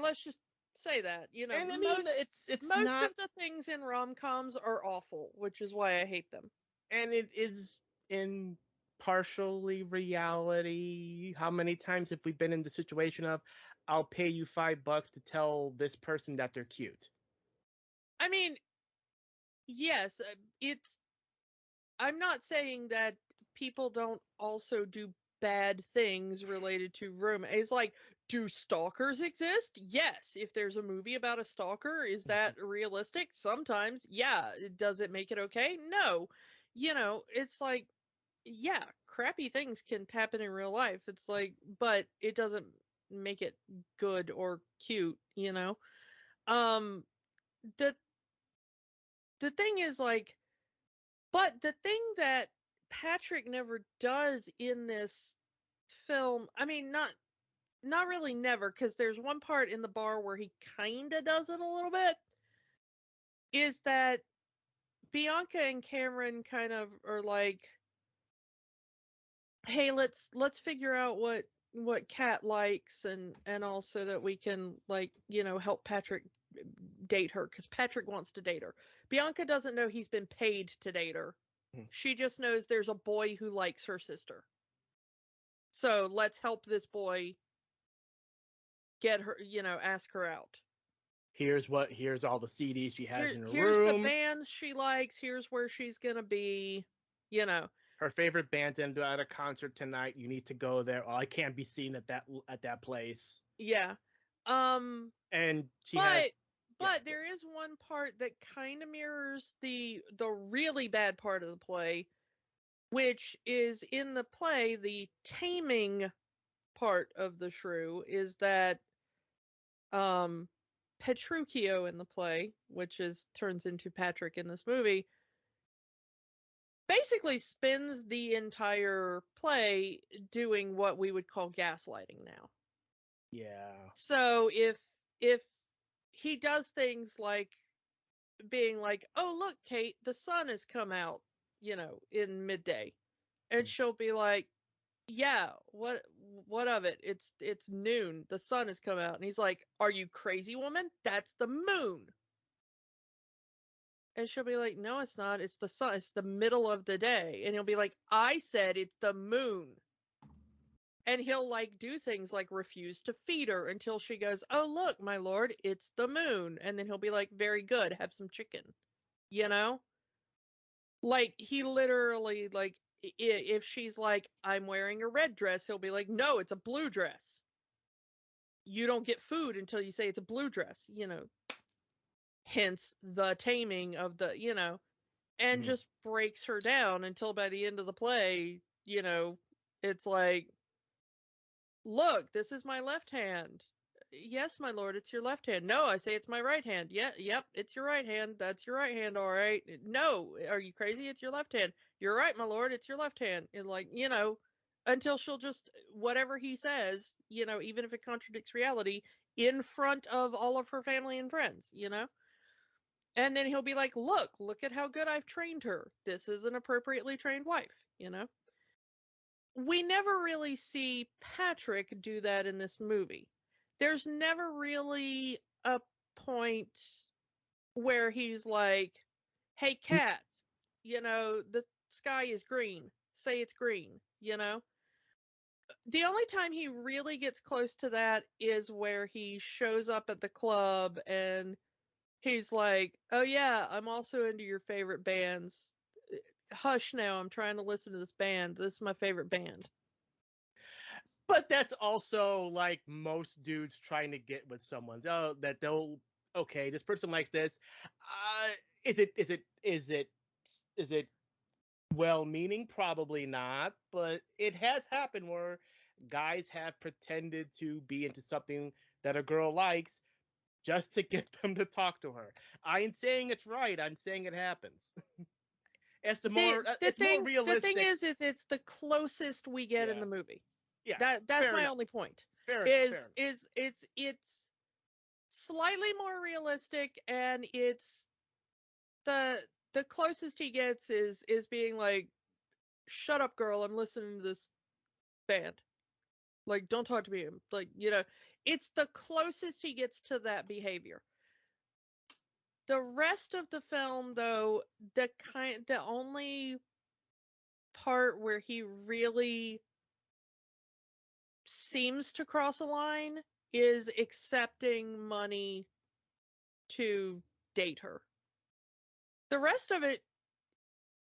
Let's just say that, And I mean, it's most not, of the things in rom-coms are awful, which is why I hate them. And it is in partially reality. How many times have we been in the situation of, I'll pay you $5 to tell this person that they're cute? I mean, yes, I'm not saying that people don't also do bad things related to romance. It's like, do stalkers exist? Yes. If there's a movie about a stalker, is that realistic? Sometimes. Yeah. Does it make it okay? No. It's like, yeah, crappy things can happen in real life. It's like, but it doesn't make it good or cute, Um, the the thing is like, but the thing that Patrick never does in this film, I mean, not really never, because there's one part in the bar where he kind of does it a little bit, is that Bianca and Cameron kind of are like, hey, let's figure out what Kat likes, and also that we can, like, help Patrick date her, because Patrick wants to date her. Bianca doesn't know he's been paid to date her. She just knows there's a boy who likes her sister. So let's help this boy get her, ask her out. Here's all the CDs she has in her Here's room. the bands she likes. Here's where she's gonna be. Her favorite band's at a concert tonight. You need to go there. Oh, I can't be seen at that place. Yeah. And she but there is one part that kind of mirrors the really bad part of the play, which is in the play, the taming part of the Shrew is that Petruchio in the play, which turns into Patrick in this movie, basically spends the entire play doing what we would call gaslighting now. Yeah. So if he does things like being like, "Oh, look, Kate, the sun has come out, in midday." And she'll be like, "Yeah, what of it? It's noon. The sun has come out." And he's like, "Are you crazy, woman? That's the moon." And she'll be like, "No, it's not. It's the sun. It's the middle of the day." And he'll be like, "I said it's the moon." And he'll like do things like refuse to feed her until she goes, "Oh, look, my lord, it's the moon." And then he'll be like, "Very good. Have some chicken." Like, he literally, like, if she's like, "I'm wearing a red dress," he'll be like, "No, it's a blue dress. You don't get food until you say it's a blue dress," hence the taming of the, and just breaks her down until by the end of the play, it's like, "Look, this is my left hand." "Yes, my lord, it's your left hand." "No, I say it's my right hand." "Yeah, yep, it's your right hand. That's your right hand, all right." "No, are you crazy? It's your left hand." "You're right, my lord, it's your left hand." And like, until she'll just, whatever he says, even if it contradicts reality, in front of all of her family and friends, And then he'll be like, look at how good I've trained her. This is an appropriately trained wife, We never really see Patrick do that in this movie. There's never really a point where he's like, "Hey, Kat, the sky is green. Say it's green," The only time he really gets close to that is where he shows up at the club and he's like, "Oh yeah, I'm also into your favorite bands. Hush now, I'm trying to listen to this band. This is my favorite band." But that's also like most dudes trying to get with someone. Oh, that they'll okay, this person likes this. Is it well-meaning? Probably not, but it has happened where guys have pretended to be into something that a girl likes just to get them to talk to her. I ain't saying it's right. I'm saying it happens. It's more realistic. The thing is it's the closest we get in the movie. Yeah, that's my only point. Fair is it's slightly more realistic, and it's the closest he gets is being like, "Shut up, girl, I'm listening to this band. Like, don't talk to me." Like, it's the closest he gets to that behavior. The rest of the film, though, the only part where he really seems to cross a line is accepting money to date her. The rest of it,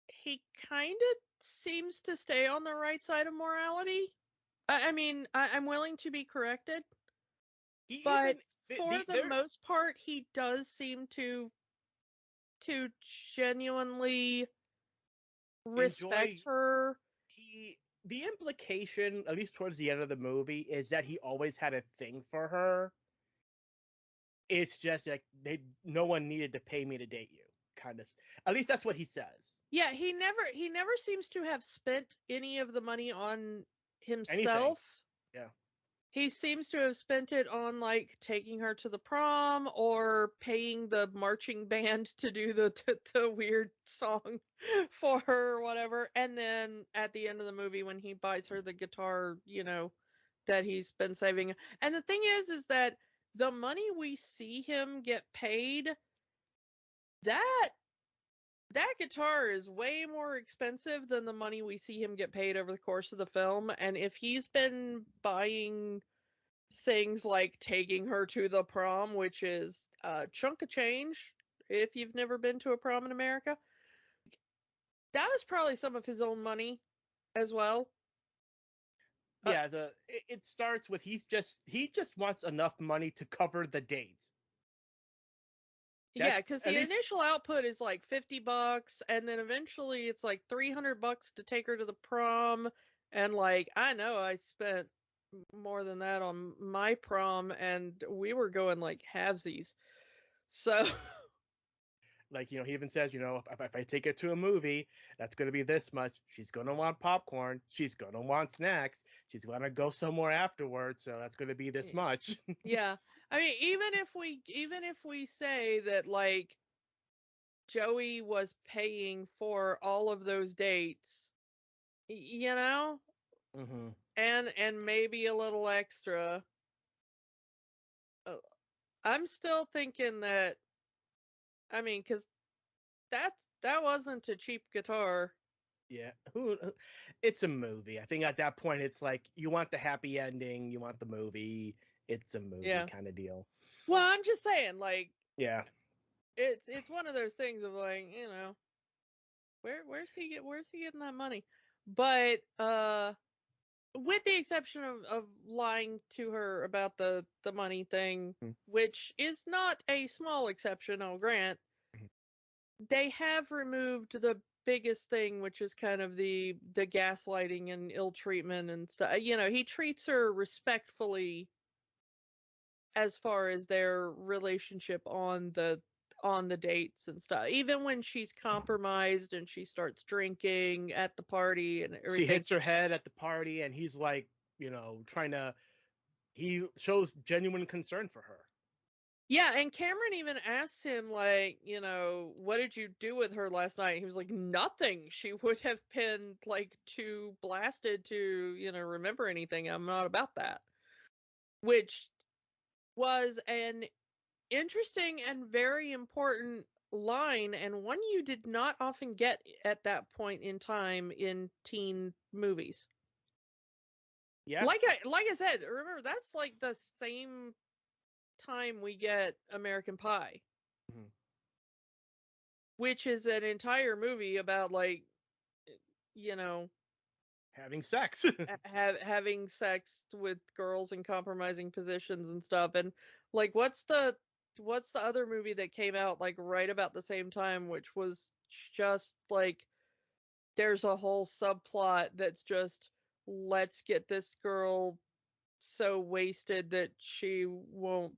he kind of seems to stay on the right side of morality. I mean, I'm willing to be corrected, He but even for the most part, he does seem to genuinely respect enjoy her. the implication, at least towards the end of the movie, is that he always had a thing for her. It's just like no one needed to pay me to date you, kind of. At least that's what he says. Yeah, he never seems to have spent any of the money on Anything. himself. Yeah. He seems to have spent it on like taking her to the prom or paying the marching band to do the weird song for her or whatever. And then at the end of the movie when he buys her the guitar, that he's been saving. And the thing is that the money we see him get paid, that guitar is way more expensive than the money we see him get paid over the course of the film. And if he's been buying things like taking her to the prom, which is a chunk of change if you've never been to a prom in America, that was probably some of his own money as well. Yeah, it starts with he just wants enough money to cover the date. Yeah, because the initial output is like $50, and then eventually it's like $300 to take her to the prom. And like, I know I spent more than that on my prom, and we were going like halvesies. So like, he even says, if I take her to a movie, that's going to be this much. She's going to want popcorn. She's going to want snacks. She's going to go somewhere afterwards. So that's going to be this much. Yeah. I mean, even if we say that like Joey was paying for all of those dates, Mm-hmm. and maybe a little extra, I'm still thinking that, I mean, because that wasn't a cheap guitar. Yeah, it's a movie. I think at that point it's like you want the happy ending, you want the movie. It's a movie kind of deal. Well, I'm just saying, like, yeah, it's one of those things of like, where's he getting that money? But with the exception of lying to her about the money thing, which is not a small exception, I'll grant, they have removed the biggest thing, which is kind of the gaslighting and ill treatment and stuff. He treats her respectfully as far as their relationship on the dates and stuff. Even when she's compromised and she starts drinking at the party and everything. She hits her head at the party and he's like, he shows genuine concern for her. Yeah, and Cameron even asked him, like, what did you do with her last night? And he was like, nothing. She would have been, like, too blasted to, remember anything. I'm not about that. Which was an interesting and very important line, and one you did not often get at that point in time in teen movies. Yeah. Like I said, remember, that's like the same time we get American Pie, which is an entire movie about like, having sex, having sex with girls in compromising positions and stuff. And like, what's the other movie that came out like right about the same time, which was just like, there's a whole subplot that's just, let's get this girl so wasted that she won't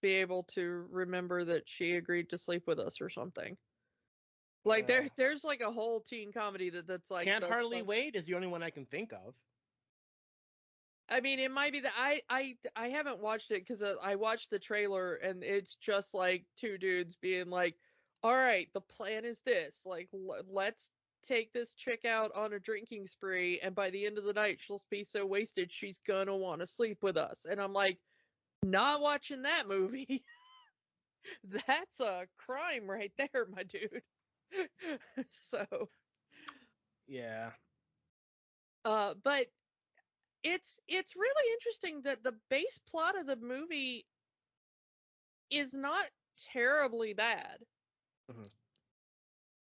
be able to remember that she agreed to sleep with us or something. Like there's like a whole teen comedy that's like, Can't Hardly Wait is the only one I can think of. I mean, it might be that I haven't watched it because I watched the trailer and it's just like two dudes being like, all right, the plan is this, like, let's take this chick out on a drinking spree, and by the end of the night she'll be so wasted she's gonna want to sleep with us. And I'm like, not watching that movie. That's a crime right there, my dude. So yeah, but it's really interesting that the base plot of the movie is not terribly bad.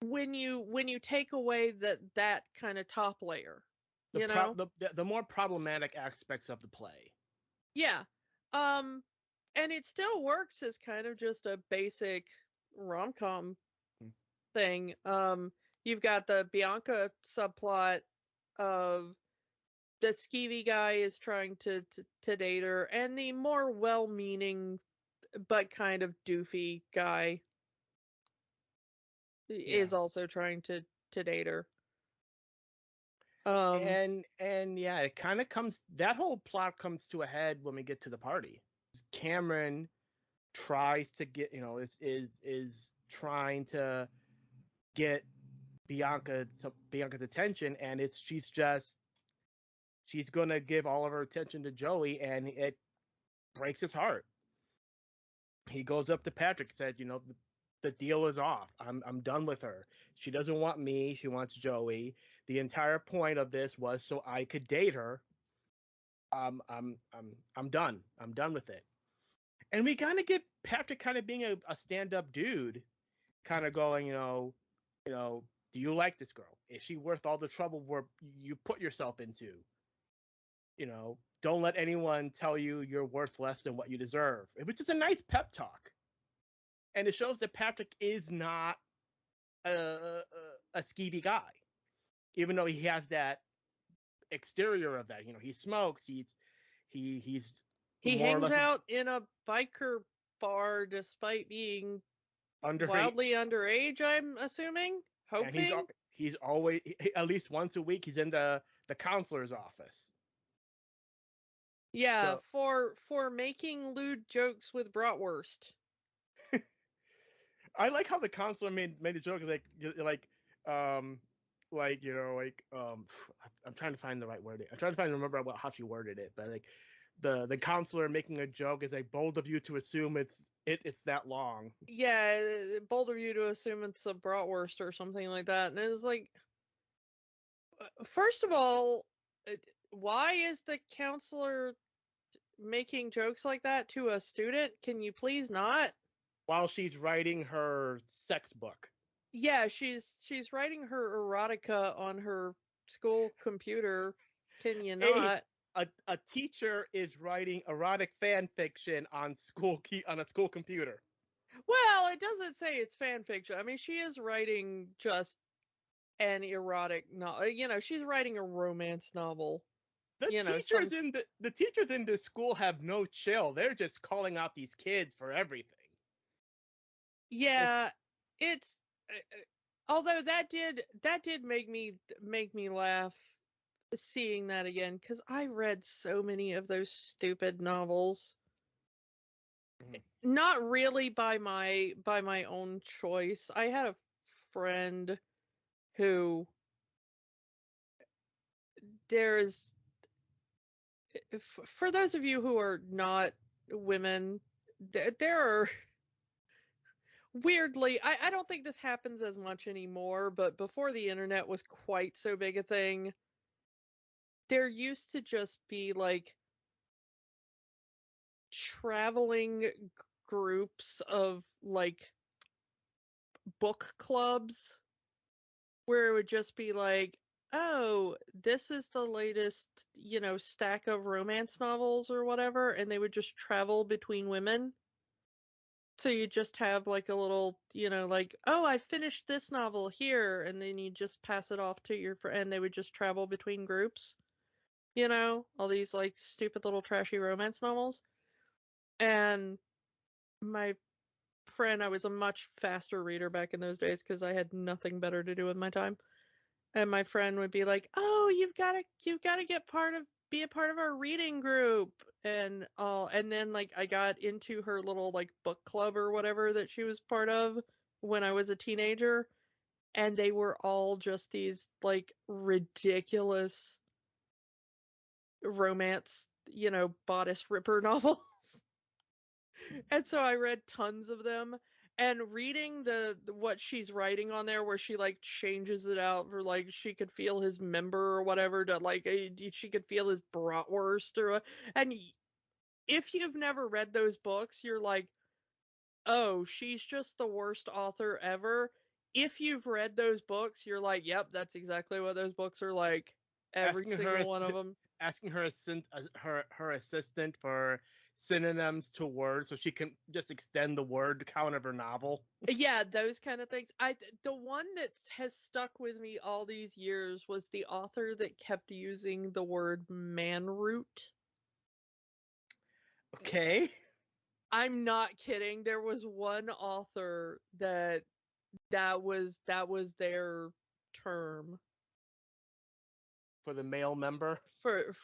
When you take away that kind of top layer. you know? The more problematic aspects of the play. Yeah. Um, and it still works as kind of just a basic rom-com thing. You've got the Bianca subplot of the skeevy guy is trying to date her, and the more well-meaning but kind of doofy guy is also trying to date her. And yeah, it kind of comes, that whole plot comes to a head when we get to the party. Cameron tries to get, is trying to get Bianca's attention, and she's gonna give all of her attention to Joey, and it breaks his heart. He goes up to Patrick and said, the deal is off. I'm done with her. She doesn't want me. She wants Joey. The entire point of this was so I could date her. I'm done. I'm done with it. And we kind of get Patrick kind of being a stand-up dude, kind of going, do you like this girl? Is she worth all the trouble where you put yourself into? Don't let anyone tell you you're worth less than what you deserve. Which is a nice pep talk. And it shows that Patrick is not a skeevy guy, even though he has that exterior of that. He smokes. He hangs out in a biker bar despite being wildly underage. I'm assuming, hoping. And he's always, at least once a week, he's in the counselor's office. Yeah, so, for making lewd jokes with bratwurst. I like how the counselor made a joke I'm trying to find the right wording. I'm trying to remember how she worded it, but like the counselor making a joke is like, bold of you to assume it's that long. Yeah, bold of you to assume it's a bratwurst or something like that. And it's like, first of all, why is the counselor making jokes like that to a student? Can you please not? While she's writing her sex book. Yeah, she's writing her erotica on her school computer. Can you not? A teacher is writing erotic fan fiction on a school computer. Well, it doesn't say it's fan fiction. I mean, she is writing just an erotic novel. She's writing a romance novel. The teachers in the school have no chill. They're just calling out these kids for everything. Yeah, it's although that did make me laugh seeing that again, because I read so many of those stupid novels. Mm-hmm. Not really by my own choice. I had a friend who there's, for those of you who are not women, there are, weirdly, I don't think this happens as much anymore, but before the internet was quite so big a thing, there used to just be like traveling groups of like book clubs where it would just be like, oh, this is the latest, stack of romance novels or whatever, and they would just travel between women. So you just have like a little, like, oh, I finished this novel here, and then you just pass it off to your friend, and they would just travel between groups. All these like stupid little trashy romance novels. And my friend, I was a much faster reader back in those days because I had nothing better to do with my time. And my friend would be like, "Oh, you've got to be a part of our reading group." And then like I got into her little like book club or whatever that she was part of when I was a teenager, and they were all just these like ridiculous romance, bodice ripper novels. And so I read tons of them, and reading the what she's writing on there, where she like changes it out for like she could feel his member or whatever, to like she could feel his bratwurst or, and if you've never read those books, you're like, oh, she's just the worst author ever. If you've read those books, you're like, yep, that's exactly what those books are like. Every single one of them. Asking her assistant for synonyms to words so she can just extend the word count of her novel. Yeah, those kind of things. The one that has stuck with me all these years was the author that kept using the word manroot. Okay. I'm not kidding. There was one author that was their term For the male member. For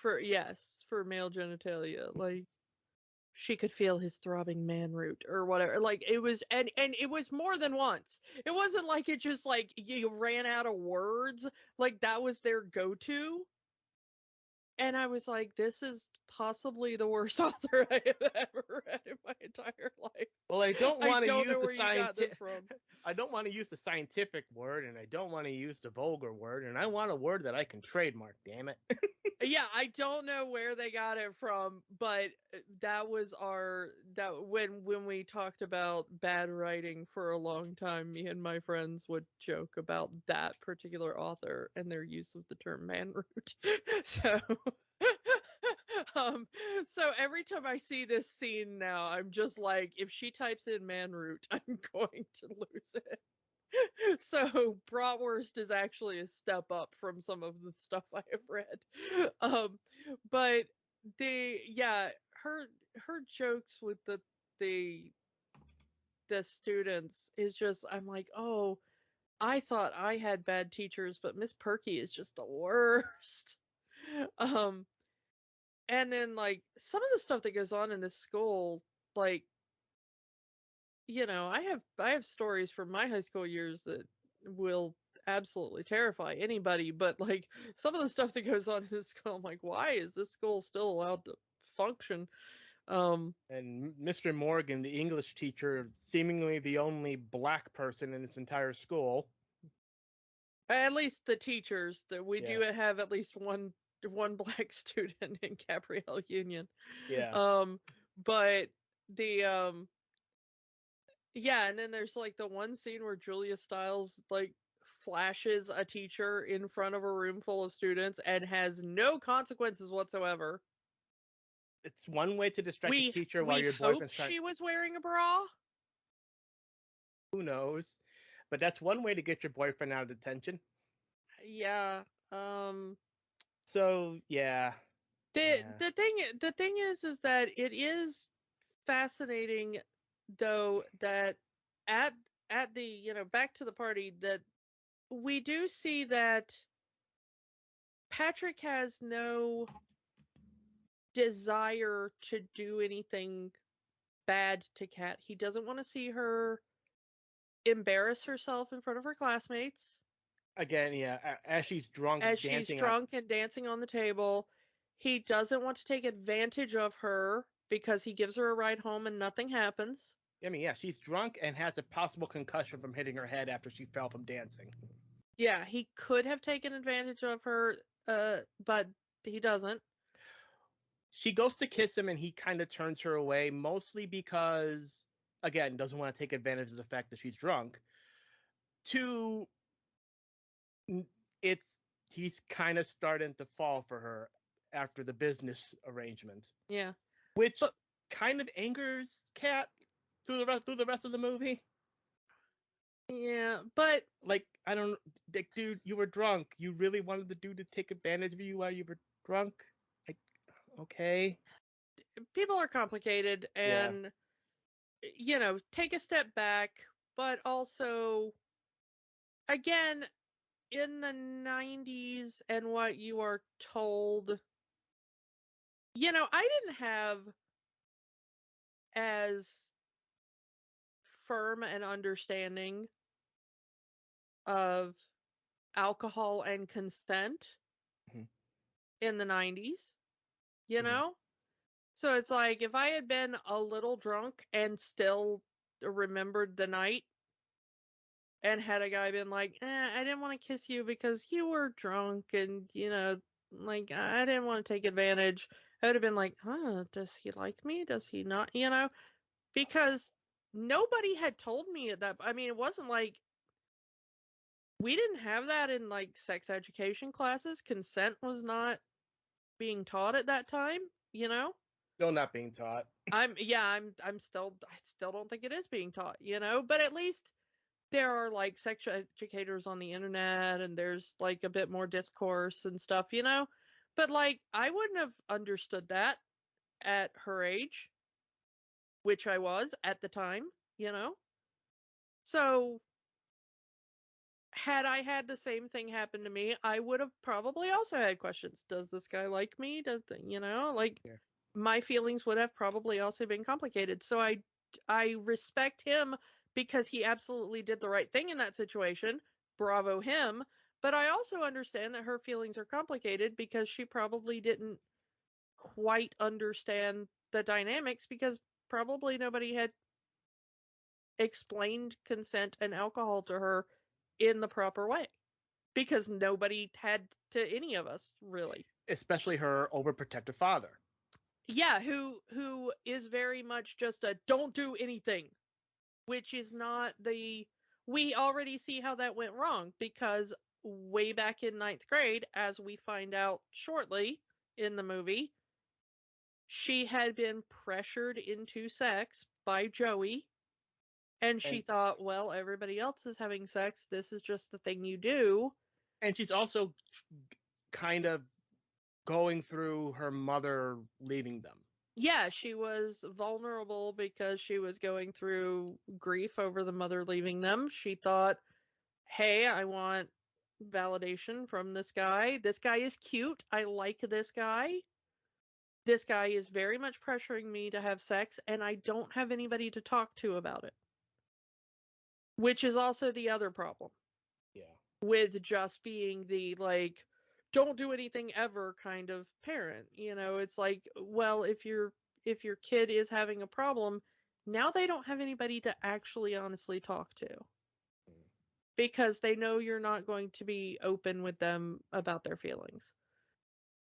male genitalia. Like, she could feel his throbbing manroot or whatever. Like, it was, and it was more than once. It wasn't like it just like you ran out of words. Like, that was their go-to. And I was like, this is possibly the worst author I have ever read in my entire life. Well, I don't want to use know where you got this from. I don't want to use the scientific word, and I don't want to use the vulgar word, and I want a word that I can trademark, damn it. Yeah, I don't know where they got it from, but that was when we talked about bad writing for a long time, me and my friends would joke about that particular author and their use of the term manroot. So every time I see this scene now, I'm just like, if she types in manroot, I'm going to lose it. So bratwurst is actually a step up from some of the stuff I have read. But her jokes with the students is just, I'm like, oh, I thought I had bad teachers, but Miss Perky is just the worst. And then like some of the stuff that goes on in this school, like, I have stories from my high school years that will absolutely terrify anybody, but like some of the stuff that goes on in this school, I'm like, why is this school still allowed to function? And Mr. Morgan, the English teacher, seemingly the only black person in this entire school. At least the teachers, that we do have at least one black student in Gabrielle Union. Yeah. But the yeah, and then there's like the one scene where Julia Stiles like flashes a teacher in front of a room full of students and has no consequences whatsoever. It's one way to distract a teacher while your boyfriend's trying. She was wearing a bra. Who knows? But that's one way to get your boyfriend out of detention. Yeah. So yeah. The thing is that it is fascinating, though, that at the back to the party, that we do see that Patrick has no desire to do anything bad to Kat. He doesn't want to see her embarrass herself in front of her classmates. Again, yeah, as she's drunk, and dancing on the table. He doesn't want to take advantage of her because he gives her a ride home and nothing happens. I mean, yeah, she's drunk and has a possible concussion from hitting her head after she fell from dancing. Yeah, he could have taken advantage of her, but he doesn't. She goes to kiss him and he kind of turns her away, mostly because, again, doesn't want to take advantage of the fact that she's drunk. Two, he's kind of starting to fall for her after the business arrangement. Yeah. Which kind of angers Kat through the rest of the movie. Yeah, but like, I don't, like, dude, you were drunk. You really wanted the dude to take advantage of you while you were drunk? Like, okay. People are complicated, and take a step back, but also, again, in the 90s and what you are told, I didn't have as firm an understanding of alcohol and consent in the 90s, know? So it's like, if I had been a little drunk and still remembered the night, and had a guy been like, I didn't want to kiss you because you were drunk, and, like, I didn't want to take advantage, I would have been like, does he like me? Does he not? Because nobody had told me that. I mean, it wasn't like we didn't have that in like sex education classes. Consent was not being taught at that time, you know? Still not being taught. I still don't think it is being taught, you know, but at least there are like sex educators on the internet and there's like a bit more discourse and stuff, you know? But like I wouldn't have understood that at her age, which I was at the time, you know? So had I had the same thing happen to me, I would have probably also had questions. Does this guy like me? Does, you know, like Yeah. my feelings would have probably also been complicated. So I respect him because he absolutely did the right thing in that situation. Bravo him. But I also understand that her feelings are complicated because she probably didn't quite understand the dynamics because probably nobody had explained consent and alcohol to her in the proper way because nobody had to any of us really. Especially her overprotective father. Yeah, who is very much just a don't do anything, which is not the we already see how that went wrong because way back in ninth grade, as we find out shortly in the movie, she had been pressured into sex by Joey. And she And thought, well, everybody else is having sex. This is just the thing you do. and she's also kind of going through her mother leaving them. Yeah, she was vulnerable because she was going through grief over the mother leaving them. She thought, hey, I want validation from this guy. This guy is cute. I like this guy. This guy is very much pressuring me to have sex, and I don't have anybody to talk to about it. Which is also the other problem. Yeah. With just being the like don't do anything ever kind of parent, you know. It's like, well, if your kid is having a problem, now they don't have anybody to actually honestly talk to because they know you're not going to be open with them about their feelings.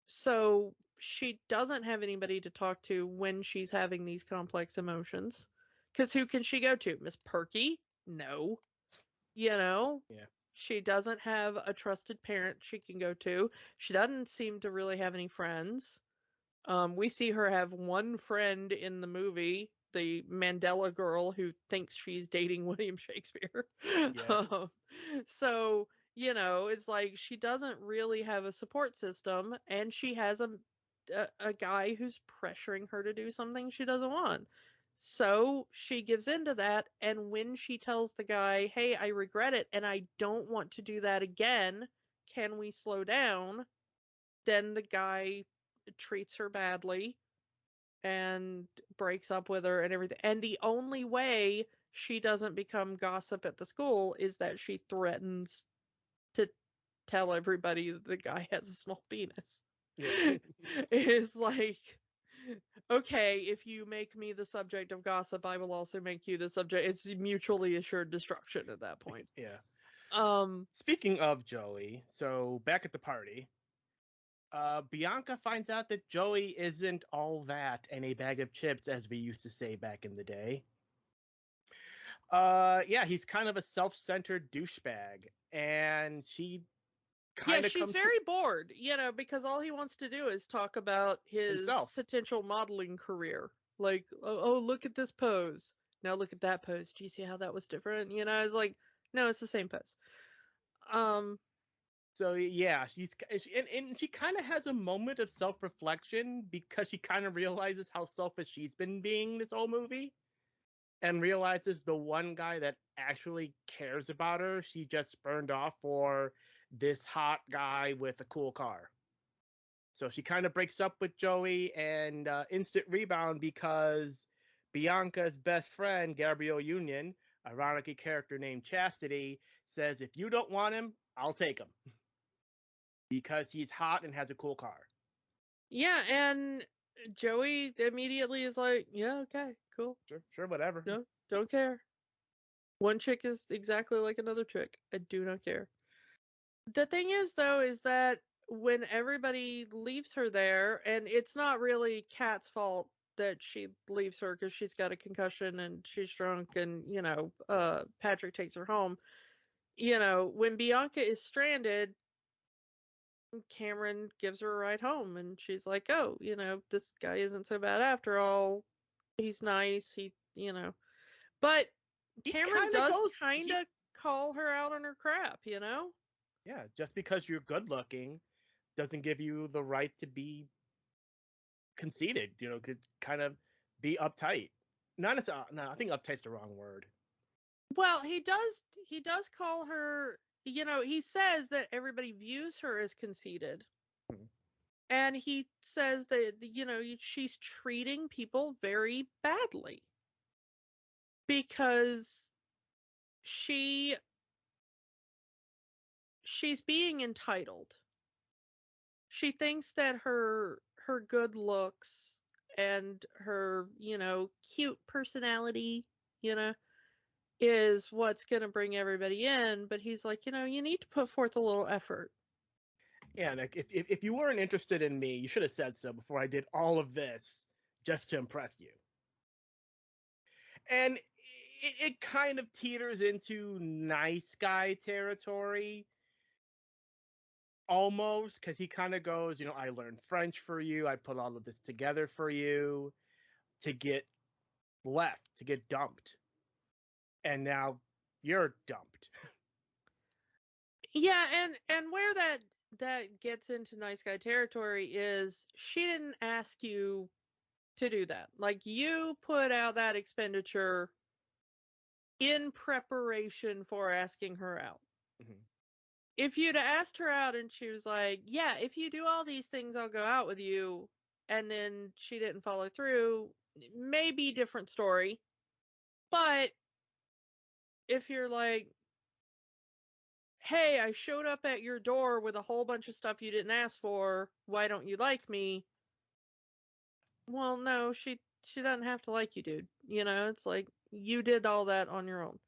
So she doesn't have anybody to talk to when she's having these complex emotions, because who can she go to? Miss Perky? No. You know, Yeah. she doesn't have a trusted parent she can go to. She doesn't seem to really have any friends. We see her have one friend in the movie, the Mandela girl who thinks she's dating William Shakespeare. Yeah. So, you know, it's like she doesn't really have a support system, and she has a guy who's pressuring her to do something she doesn't want. So she gives into that, and when she tells the guy, hey, I regret it, and I don't want to do that again, can we slow down? Then the guy treats her badly and breaks up with her and everything. And the only way she doesn't become gossip at the school is that she threatens to tell everybody that the guy has a small penis. Yeah. It's like, okay, if you make me the subject of gossip, I will also make you the subject. It's mutually assured destruction at that point. Yeah. Um, Speaking of Joey, so back at the party, Bianca finds out that Joey isn't all that and a bag of chips, as we used to say back in the day. Yeah, he's kind of a self-centered douchebag, and she yeah, kind of she's comes to very bored, you know, because all he wants to do is talk about his himself. potential modeling career. Like, oh, look at this pose. Now look at that pose. Do you see how that was different? You know, it's like, no, it's the same pose. Um, So yeah, and she kind of has a moment of self-reflection because she kind of realizes how selfish she's been being this whole movie, and realizes the one guy that actually cares about her, she just spurned off for this hot guy with a cool car. So she kind of breaks up with Joey, and instant rebound because Bianca's best friend, Gabrielle Union, ironically character named Chastity, says, if you don't want him, I'll take him. Because he's hot and has a cool car. yeah, and Joey immediately is like, yeah, okay, cool. Sure, whatever. No, don't care. One chick is exactly like another chick. I do not care. The thing is, though, is that when everybody leaves her there, and it's not really Kat's fault that she leaves her because she's got a concussion and she's drunk, and you know, Patrick takes her home. when Bianca is stranded, Cameron gives her a ride home, and she's like, oh, this guy isn't so bad after all. He's nice. But He Cameron kind of does goes. kind of call her out on her crap. Yeah, just because you're good looking doesn't give you the right to be conceited. Could kind of be uptight. Not as no, I think uptight's the wrong word. Well, he does call her, he says that everybody views her as conceited. Hmm. And he says that, she's treating people very badly because she she's being entitled. She thinks that her good looks and her, cute personality, you know, is what's going to bring everybody in, but he's like, you need to put forth a little effort. Yeah, like if you weren't interested in me, you should have said so before I did all of this just to impress you. And it kind of teeters into nice guy territory almost, because he kind of goes, I learned French for you, I put all of this together for you to get left, to get dumped, and now you're dumped. Yeah, and where that gets into nice guy territory is she didn't ask you to do that. Like, you put out that expenditure in preparation for asking her out. Mm-hmm. If you'd asked her out and she was like, yeah, if you do all these things, I'll go out with you, and then she didn't follow through, maybe different story. But if you're like, hey, I showed up at your door with a whole bunch of stuff you didn't ask for, why don't you like me? Well, no, she doesn't have to like you, dude. It's like you did all that on your own.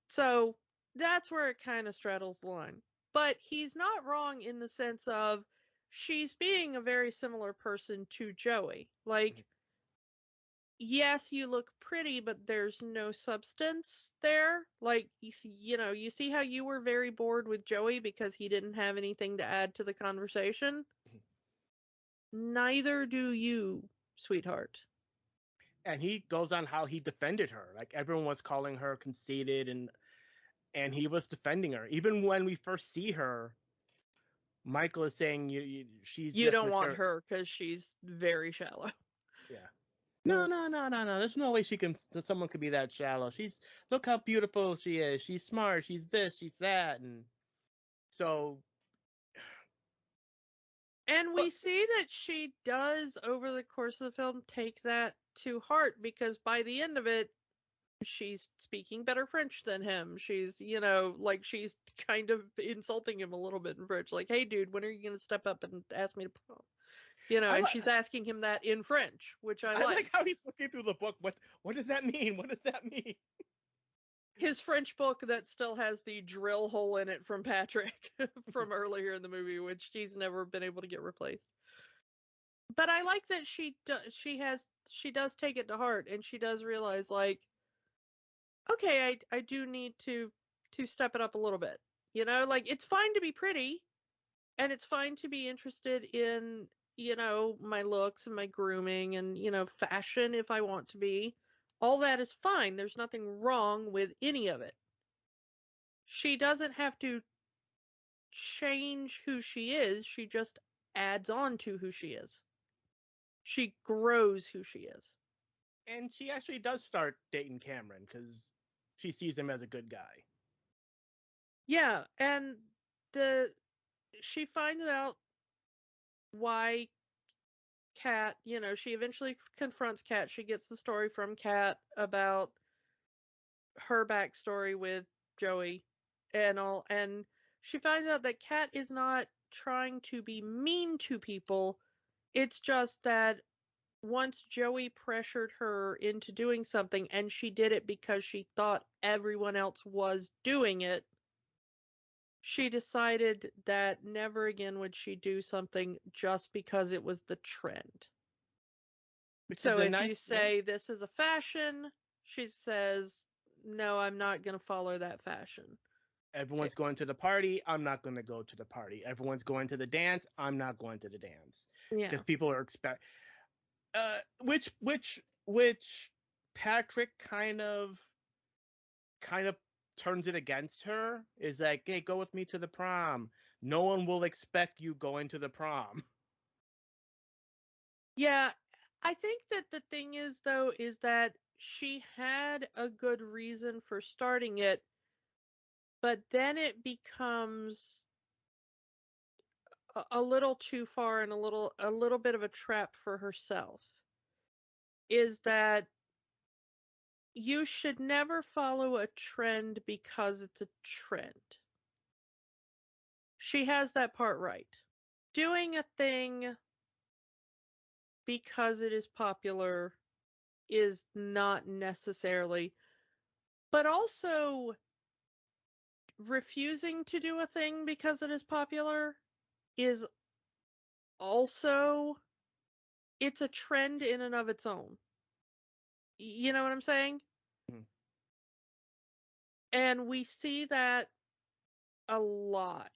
So that's where it kind of straddles the line. But he's not wrong in the sense of she's being a very similar person to Joey. Like, yes, you look pretty, but there's no substance there. Like, you see how you were very bored with Joey because he didn't have anything to add to the conversation? Neither do you, sweetheart. And he goes on how he defended her. Like, everyone was calling her conceited, and he was defending her. Even when we first see her, Michael is saying she's You just don't want material. her because she's very shallow. Yeah. No, no, no, no, no. There's no way someone could be that shallow. Look how beautiful she is. She's smart. She's this, she's that. And so, And we but see that she does, over the course of the film, take that to heart because by the end of it, she's speaking better French than him. She's, like, she's kind of insulting him a little bit in French. Like, hey, dude, when are you going to step up and ask me to prom? I, And li- she's asking him that in French, which I I like like. how he's looking through the book. What does that mean? What does that mean? His French book that still has the drill hole in it from Patrick from earlier in the movie, which he's never been able to get replaced. But I like that she does take it to heart, and she does realize, like, okay, I do need to step it up a little bit. Like, it's fine to be pretty, and it's fine to be interested in, my looks and my grooming and, fashion if I want to be. All that is fine. There's nothing wrong with any of it. She doesn't have to change who she is. She just adds on to who she is. She grows who she is. And she actually does start dating Cameron because she sees him as a good guy. Yeah, and the she finds out why Kat, she eventually confronts Kat. She gets the story from Kat about her backstory with Joey and all, and she finds out that Kat is not trying to be mean to people. It's just that once Joey pressured her into doing something and she did it because she thought everyone else was doing it, she decided that never again would she do something just because it was the trend. Which is So a if you nice, yeah. say this is a fashion, she says, no, I'm not going to follow that fashion. Everyone's going to the party. I'm not going to go to the party. Everyone's going to the dance. I'm not going to the dance Yeah. because people are which Patrick kind of turns it against her. Is like, hey, go with me to the prom. No one will expect you going to the prom. Yeah. I think that the thing is, though, is that she had a good reason for starting it, but then it becomes a little too far and a little bit of a trap for herself. Is that you should never follow a trend because it's a trend. She has that part right. Doing a thing because it is popular is not necessarily, but also refusing to do a thing because it is popular is also, it's a trend in and of its own. You know what I'm saying? Mhm. And we see that a lot.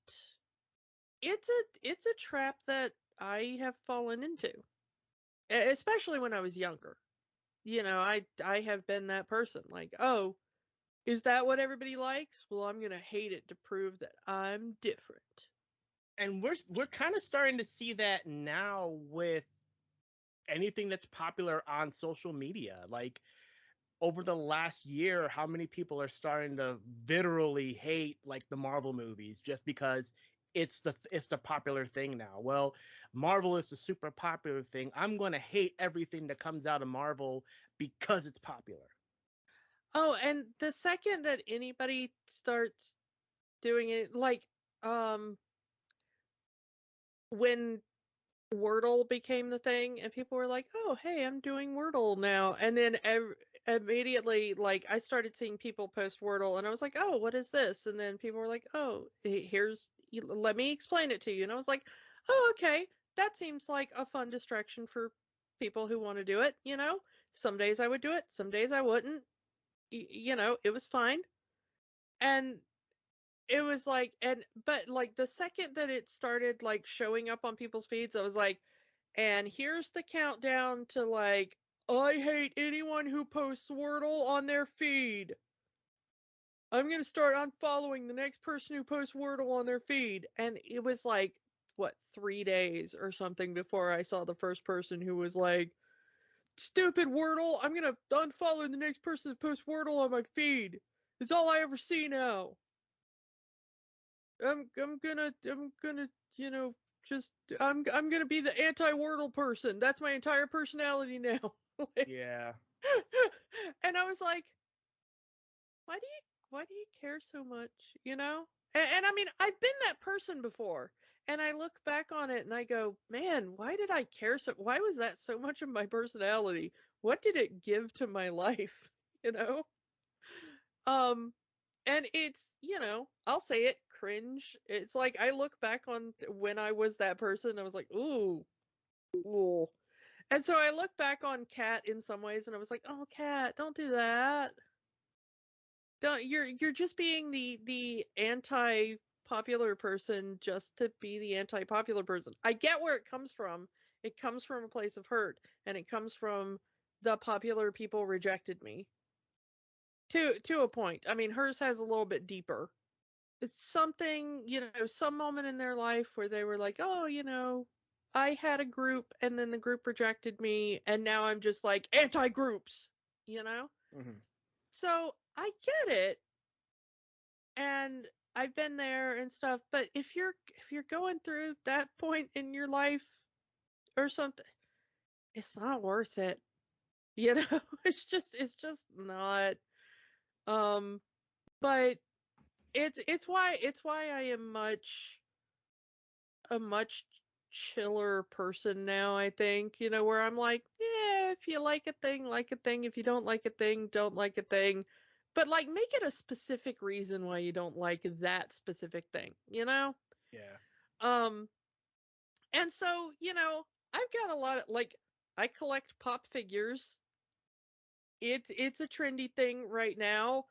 It's a trap that I have fallen into, especially when I was younger. I have been that person. Like, oh, is that what everybody likes? Well, I'm gonna hate it to prove that I'm different. And we're kind of starting to see that now with anything that's popular on social media. Like over the last year, how many people are starting to literally hate like the Marvel movies just because it's the popular thing now. Well, Marvel is the super popular thing. I'm going to hate everything that comes out of Marvel because it's popular. Oh, and the second that anybody starts doing it, like, um, when Wordle became the thing, and people were like, "Oh, hey, I'm doing Wordle now," and then immediately, like, I started seeing people post Wordle, and I was like, "Oh, what is this?" And then people were like, "Oh, let me explain it to you," and I was like, "Oh, okay, that seems like a fun distraction for people who want to do it." Some days I would do it, some days I wouldn't. It was fine, and it was like, but like the second that it started like showing up on people's feeds, I was like, and here's the countdown to, like, I hate anyone who posts Wordle on their feed. I'm going to start unfollowing the next person who posts Wordle on their feed. And it was like, what, 3 days or something before I saw the first person who was like, stupid Wordle, I'm going to unfollow the next person that posts Wordle on my feed. It's all I ever see now. I'm gonna, just I'm gonna be the anti-Wordle person. That's my entire personality now. Yeah. And I was like, why do you care so much? And I mean, I've been that person before, and I look back on it and I go, man, why did I care so? Why was that so much of my personality? What did it give to my life? You know? Um, and it's, I'll say it, cringe. It's like I look back on when I was that person, I was like, ooh, ooh. And so I look back on Kat in some ways, and I was like, oh, Kat, don't do that. Don't you're just being the anti-popular person just to be the anti-popular person. I get where it comes from. It comes from a place of hurt, and it comes from the popular people rejected me. To a point. I mean, hers has a little bit deeper. It's something, some moment in their life where they were like, oh, I had a group and then the group rejected me and now I'm just like anti-groups, you know? Mm-hmm. So I get it, and I've been there and stuff, but if you're going through that point in your life or something, it's not worth it. You know, it's just not. Um, but it's why I am a much chiller person now, I think, where I'm like, yeah, if you like a thing, like a thing. If you don't like a thing, don't like a thing. But like make it a specific reason why you don't like that specific thing, you know? Yeah. Um and so, I've got a lot of like I collect pop figures. It's a trendy thing right now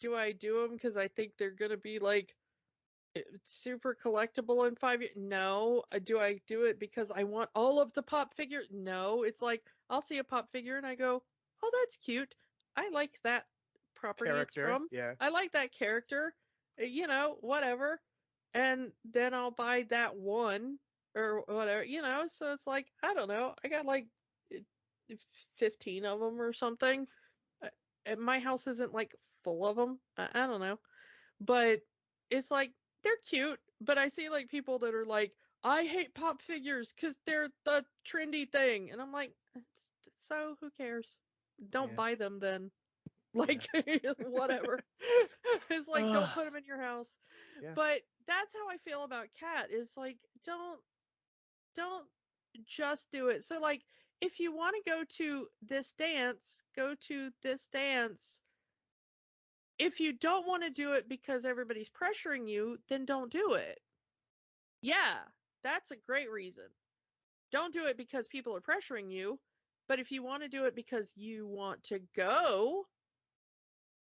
do I do them because I think they're gonna be like super collectible in 5 years? No. Do I do it because I want all of the pop figures? No. It's like I'll see a pop figure and I go, oh, that's cute. I like that property it's Character, from. yeah. I like that character. Whatever. And then I'll buy that one or whatever, So it's like, I don't know. I got like 15 of them or something. Uh, And my house isn't like full of them. I don't know. But it's like they're cute, but I see like people that are like, I hate pop figures because they're the trendy thing, and I'm like, so who cares? Don't Yeah. buy them then. Like, whatever. It's like, don't put them in your house. Yeah. But that's how I feel about Cat. Is like, don't just do it. So like, if you want to go to this dance, go to this dance. If you don't want to do it because everybody's pressuring you, then don't do it. Yeah, that's a great reason. Don't do it because people are pressuring you. But if you want to do it because you want to go,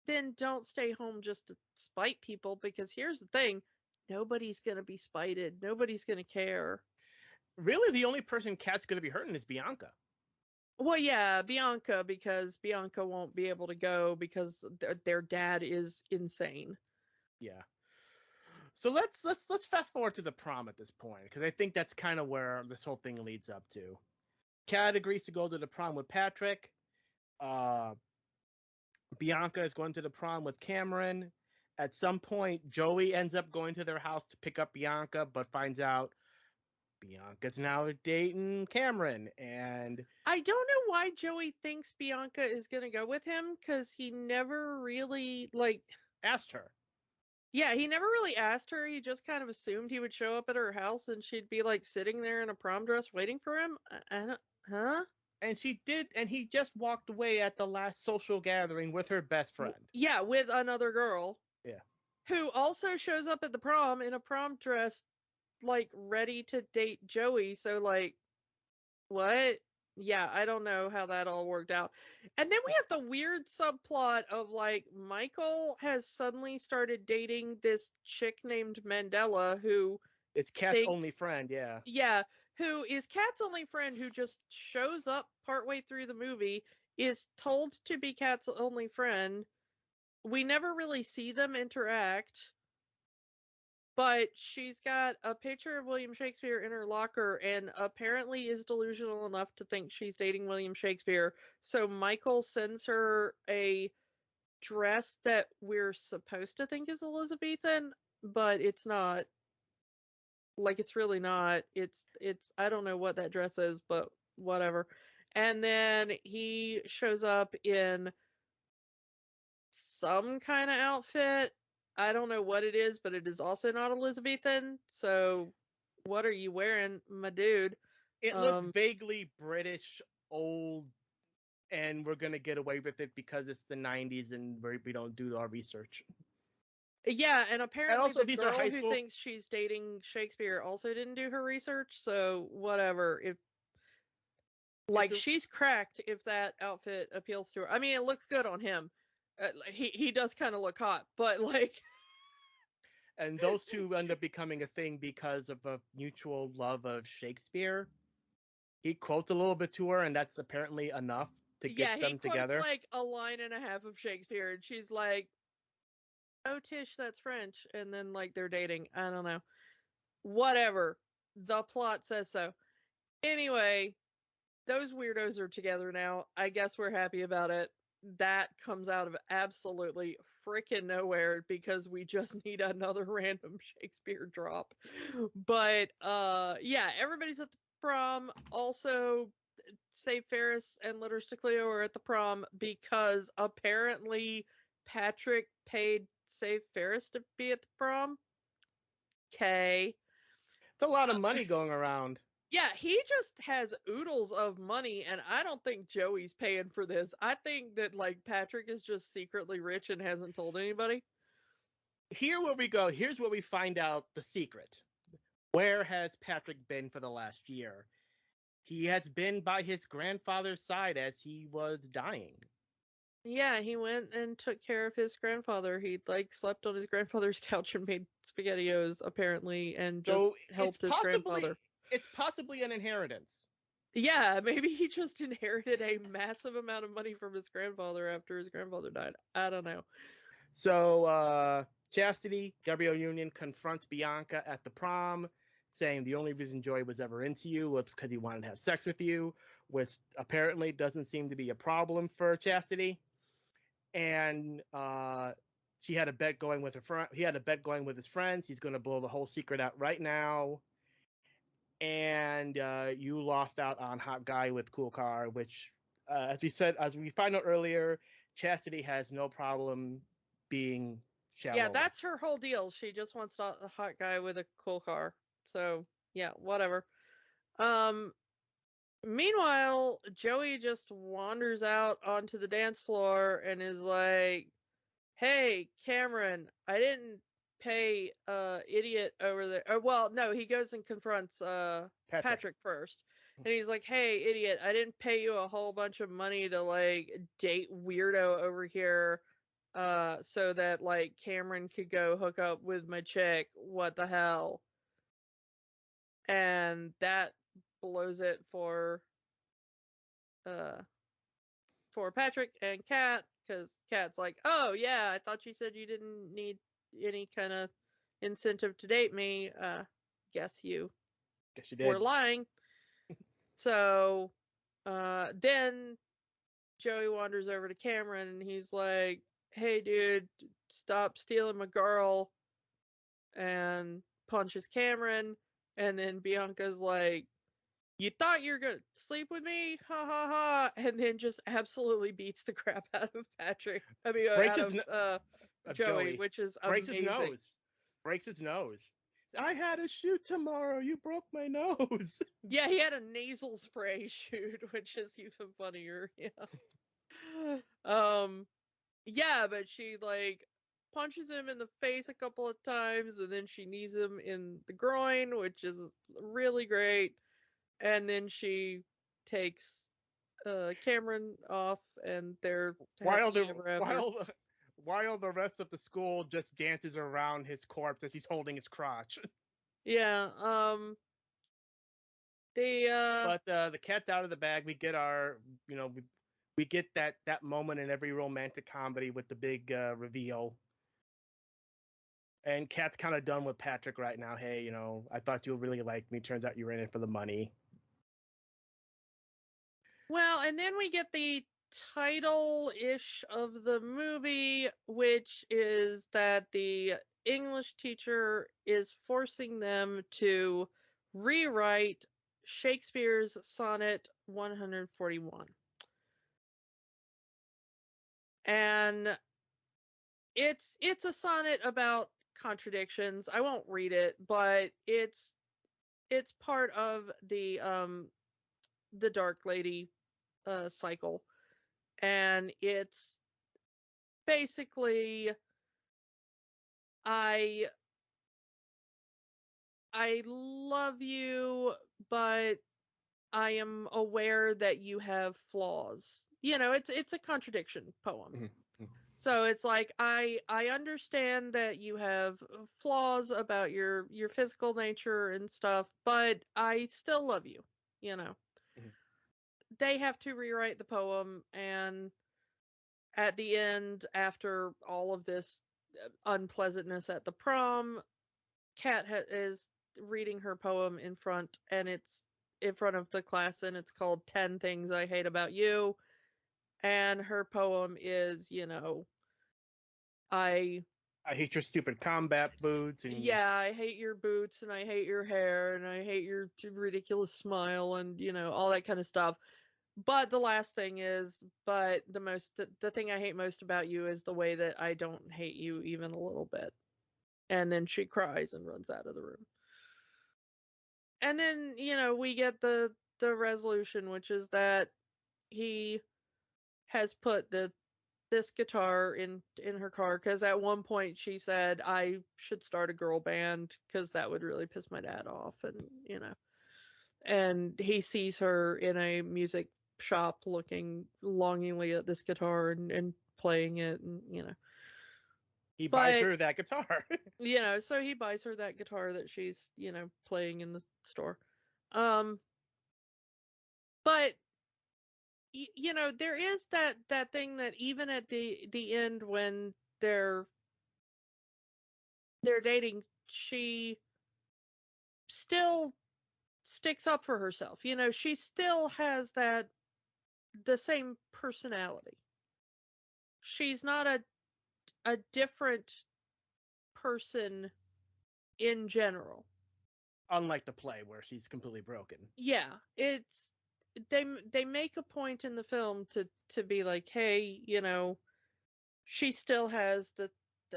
then don't stay home just to spite people. Because here's the thing, nobody's going to be spited. Nobody's going to care. Really, the only person Cat's going to be hurting is Bianca. Well, yeah, Bianca, because Bianca won't be able to go because their dad is insane. Yeah. So let's fast forward to the prom at this point, because I think that's kind of where this whole thing leads up to. Cat agrees to go to the prom with Patrick. Bianca is going to the prom with Cameron. At some point, Joey ends up going to their house to pick up Bianca, but finds out Bianca's now dating Cameron. And I don't know why Joey thinks Bianca is going to go with him, because he never really, asked her. Yeah, he never really asked her. He just kind of assumed he would show up at her house and she'd be, sitting there in a prom dress waiting for him. I don't, huh? And she did, and he just walked away at the last social gathering with her best friend. Yeah, with another girl. Yeah. Who also shows up at the prom in a prom dress, ready to date Joey. So, what? Yeah, I don't know how that all worked out. And then we have the weird subplot of Michael has suddenly started dating this chick named Mandela who It's Cat's only friend, yeah. Yeah, who is Cat's only friend, who just shows up partway through the movie, is told to be Cat's only friend. We never really see them interact. But she's got a picture of William Shakespeare in her locker and apparently is delusional enough to think she's dating William Shakespeare. So Michael sends her a dress that we're supposed to think is Elizabethan, but it's not. It's really not. It's I don't know what that dress is, but whatever. And then he shows up in some kind of outfit. I don't know what it is, but it is also not Elizabethan. So, what are you wearing, my dude? It looks vaguely British, old, and we're gonna get away with it because it's the 90s and we don't do our research. Yeah, and apparently and also, the girl who thinks she's dating Shakespeare also didn't do her research. So whatever. If she's cracked if that outfit appeals to her. I mean, it looks good on him. He does kind of look hot, but And those two end up becoming a thing because of a mutual love of Shakespeare. He quotes a little bit to her, and that's apparently enough to get them together. Yeah, he quotes a line and a half of Shakespeare, and she's like, "Oh, Tish, that's French," and then they're dating. I don't know. Whatever. The plot says so. Anyway, those weirdos are together now. I guess we're happy about it. That comes out of absolutely freaking nowhere because we just need another random Shakespeare drop. But yeah, everybody's at the prom. Also, Save Ferris and Letters to Cleo are at the prom because apparently Patrick paid Save Ferris to be at the prom. Okay. It's a lot of money going around. Yeah, he just has oodles of money, and I don't think Joey's paying for this. I think that, Patrick is just secretly rich and hasn't told anybody. Here where we go. Here's where we find out the secret. Where has Patrick been for the last year? He has been by his grandfather's side as he was dying. Yeah, he went and took care of his grandfather. He like slept on his grandfather's couch and made SpaghettiOs apparently, and just So helped his grandfather. it's possibly an inheritance. Yeah, maybe he just inherited a massive amount of money from his grandfather after his grandfather died. I don't know. So Chastity, Gabrielle Union confronts Bianca at the prom, saying the only reason Joey was ever into you was because he wanted to have sex with you, which apparently doesn't seem to be a problem for Chastity. And she had a bet going with her friend. He had a bet going with his friends. He's going to blow the whole secret out right now. And you lost out on hot guy with cool car, which, as we found out earlier, Chastity has no problem being shallow. Yeah, that's her whole deal. She just wants a hot guy with a cool car. So yeah, whatever. Um, Meanwhile, Joey just wanders out onto the dance floor and is like, "Hey, Cameron, I didn't pay idiot over there." Or, well, no, he goes and confronts Patrick first. And he's like, "Hey, idiot, I didn't pay you a whole bunch of money to like date weirdo over here so that like Cameron could go hook up with my chick. What the hell?" And that blows it uh for Patrick and Kat, because Kat's like, "Oh yeah, I thought you said you didn't need any kind of incentive to date me. Guess you were lying." So then Joey wanders over to Cameron and he's like, "Hey dude, stop stealing my girl," and punches Cameron. And then Bianca's like, "You thought you were gonna sleep with me? Ha ha ha!" And then just absolutely beats the crap out of Patrick. I mean, breaks out of Joey, which is amazing. Breaks his nose. I had a shoot tomorrow. You broke my nose. Yeah, he had a nasal spray shoot, which is even funnier. Yeah. Yeah, but she like punches him in the face a couple of times, and then she knees him in the groin, which is really great. And then she takes Cameron off, and they're while happy the ever after. while the rest of the school just dances around his corpse as he's holding his crotch. Yeah. But the cat's out of the bag. We get our, we get that moment in every romantic comedy with the big reveal. And Kat's kind of done with Patrick right now. Hey, I thought you really liked me. Turns out you were in it for the money. Well, and then we get the title-ish of the movie, which is that the English teacher is forcing them to rewrite Shakespeare's sonnet 141. And it's a sonnet about contradictions. I won't read it, but it's part of the Dark Lady cycle, and it's basically I love you, but I am aware that you have flaws. It's a contradiction poem. Mm-hmm. So it's like I understand that you have flaws about your physical nature and stuff, but I still love you, you know. Mm-hmm. They have to rewrite the poem, and at the end, after all of this unpleasantness at the prom, Kat is reading her poem in front, and it's in front of the class, and it's called 10 Things I Hate About You. And her poem is, I hate your stupid combat boots. And yeah, I hate your boots, and I hate your hair, and I hate your ridiculous smile, and, all that kind of stuff. But the last thing is, but the thing I hate most about you is the way that I don't hate you even a little bit. And then she cries and runs out of the room. And then, we get the resolution, which is that he has put this guitar in her car, because at one point she said, "I should start a girl band because that would really piss my dad off," and and he sees her in a music shop looking longingly at this guitar and playing it, and he buys her that guitar. So he buys her that guitar that she's playing in the store. But there is that thing that even at the end when they're dating, she still sticks up for herself. She still has the same personality. She's not a different person in general. Unlike the play where she's completely broken. Yeah, it's they make a point in the film to be like, hey, she still has the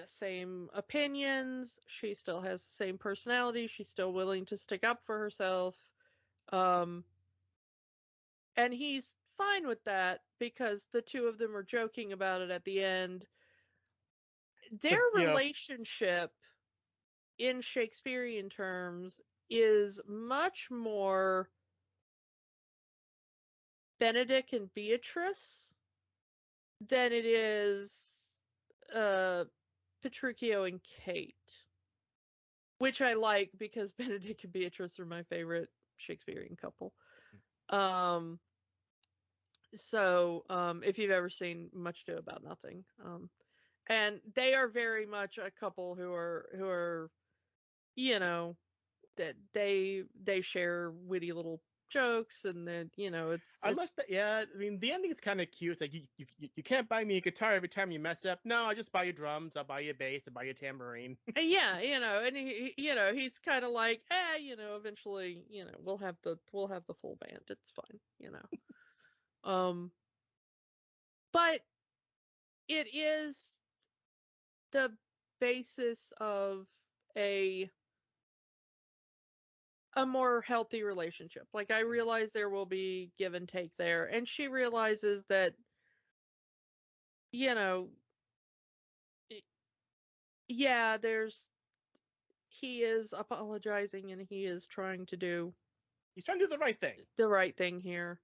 same opinions, she still has the same personality, she's still willing to stick up for herself. And he's fine with that because the two of them are joking about it at the end. Their relationship in Shakespearean terms is much more Benedict and Beatrice than it is Petruchio and Kate, which I like because Benedict and Beatrice are my favorite Shakespearean couple. So if you've ever seen Much Ado About Nothing, and they are very much a couple who are that they share witty little jokes, and then it's I like that. Yeah, I mean the ending is kind of cute. It's like you can't buy me a guitar every time you mess up. No, I just buy you drums. I'll buy you a bass. I'll buy you a tambourine. Yeah, and he's kind of like, eventually, we'll have the full band. It's fine, but it is the basis of a more healthy relationship. Like, I realize there will be give and take there, and she realizes that he is apologizing and he is trying to do he's trying to do the right thing here.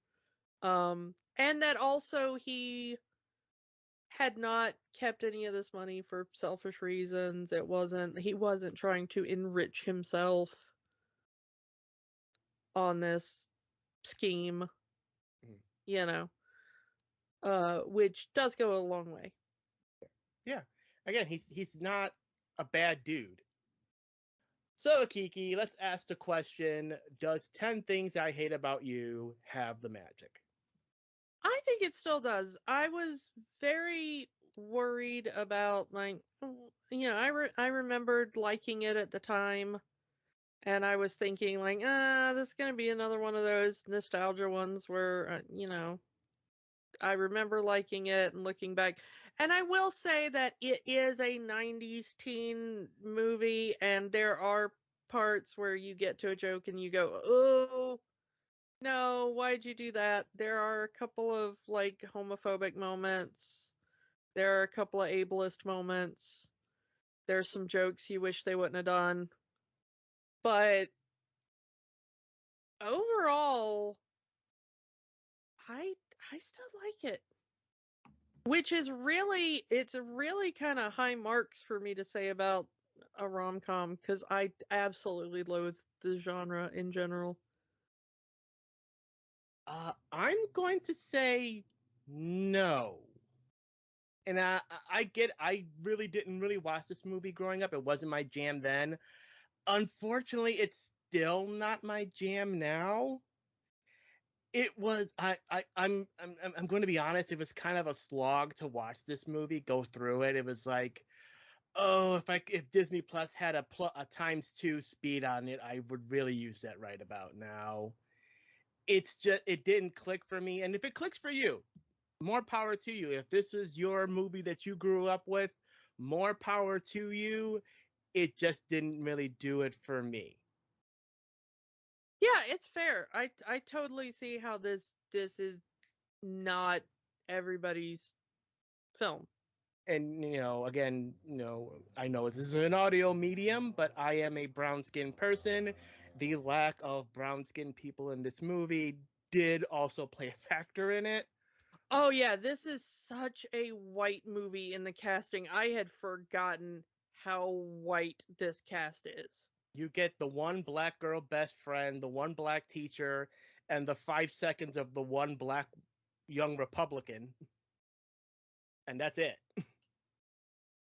And that also he had not kept any of this money for selfish reasons. He wasn't trying to enrich himself on this scheme, which does go a long way. Yeah. Again, he's not a bad dude. So, Kiki, let's ask the question, does 10 Things I Hate About You have the magic? I think it still does. I was very worried about, like, I remembered liking it at the time, and I was thinking, like, this is going to be another one of those nostalgia ones where, I remember liking it and looking back. And I will say that it is a 90s teen movie, and there are parts where you get to a joke and you go, oh, no, why'd you do that? There are a couple of, like, homophobic moments. There are a couple of ableist moments. There's some jokes you wish they wouldn't have done. But overall, I still like it. Which is really, it's really kind of high marks for me to say about a rom-com, because I absolutely loathe the genre in general. I'm going to say no. And I really didn't really watch this movie growing up. It wasn't my jam then. Unfortunately, it's still not my jam now. It was I'm going to be honest, it was kind of a slog to watch this movie, go through it. It was like, oh, if Disney Plus had a ×2 speed on it, I would really use that right about now. It's just, it didn't click for me. And if it clicks for you, more power to you. If this is your movie that you grew up with, more power to you. It just didn't really do it for me. Yeah, it's fair. I totally see how this is not everybody's film. And, again, I know this is an audio medium, but I am a brown-skinned person. The lack of brown-skinned people in this movie did also play a factor in it. Oh yeah, this is such a white movie in the casting. I had forgotten how white this cast is. You get the one black girl best friend, the one black teacher, and the 5 seconds of the one black young Republican. And that's it.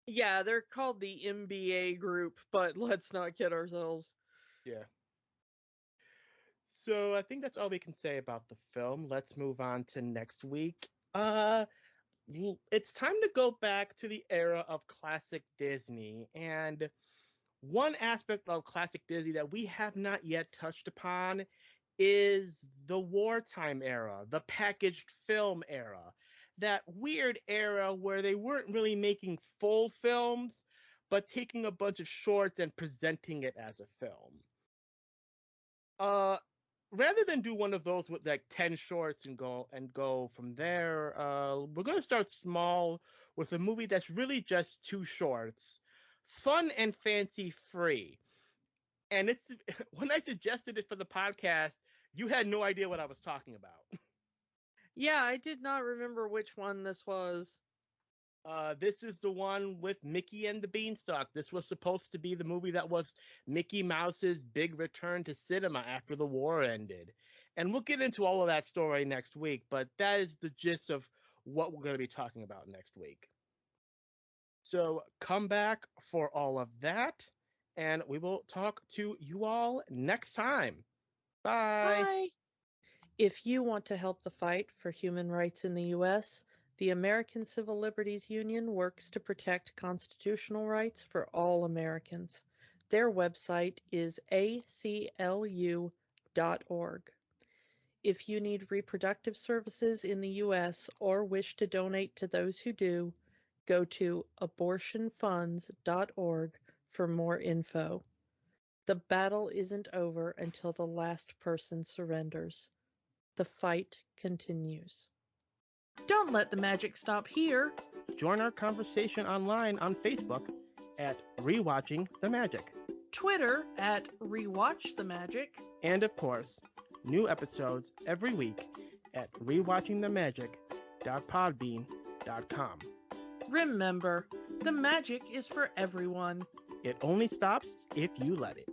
Yeah, they're called the MBA group, but let's not kid ourselves. Yeah. So I think that's all we can say about the film. Let's move on to next week. It's time to go back to the era of classic Disney. And one aspect of classic Disney that we have not yet touched upon is the wartime era, the packaged film era. That weird era where they weren't really making full films, but taking a bunch of shorts and presenting it as a film. Uh, Rather than do one of those with like 10 shorts and go from there, we're going to start small with a movie that's really just 2 shorts, fun and fancy free. And it's when I suggested it for the podcast, you had no idea what I was talking about. Yeah, I did not remember which one this was. This is the one with Mickey and the Beanstalk. This was supposed to be the movie that was Mickey Mouse's big return to cinema after the war ended. And we'll get into all of that story next week, but that is the gist of what we're going to be talking about next week. So come back for all of that, and we will talk to you all next time. Bye. Bye. If you want to help the fight for human rights in the U.S., the American Civil Liberties Union works to protect constitutional rights for all Americans. Their website is aclu.org. If you need reproductive services in the U.S. or wish to donate to those who do, go to abortionfunds.org for more info. The battle isn't over until the last person surrenders. The fight continues. Don't let the magic stop here. Join our conversation online on Facebook at Rewatching the Magic. Twitter at Rewatch the Magic. And of course, new episodes every week at rewatchingthemagic.podbean.com. Remember, the magic is for everyone. It only stops if you let it.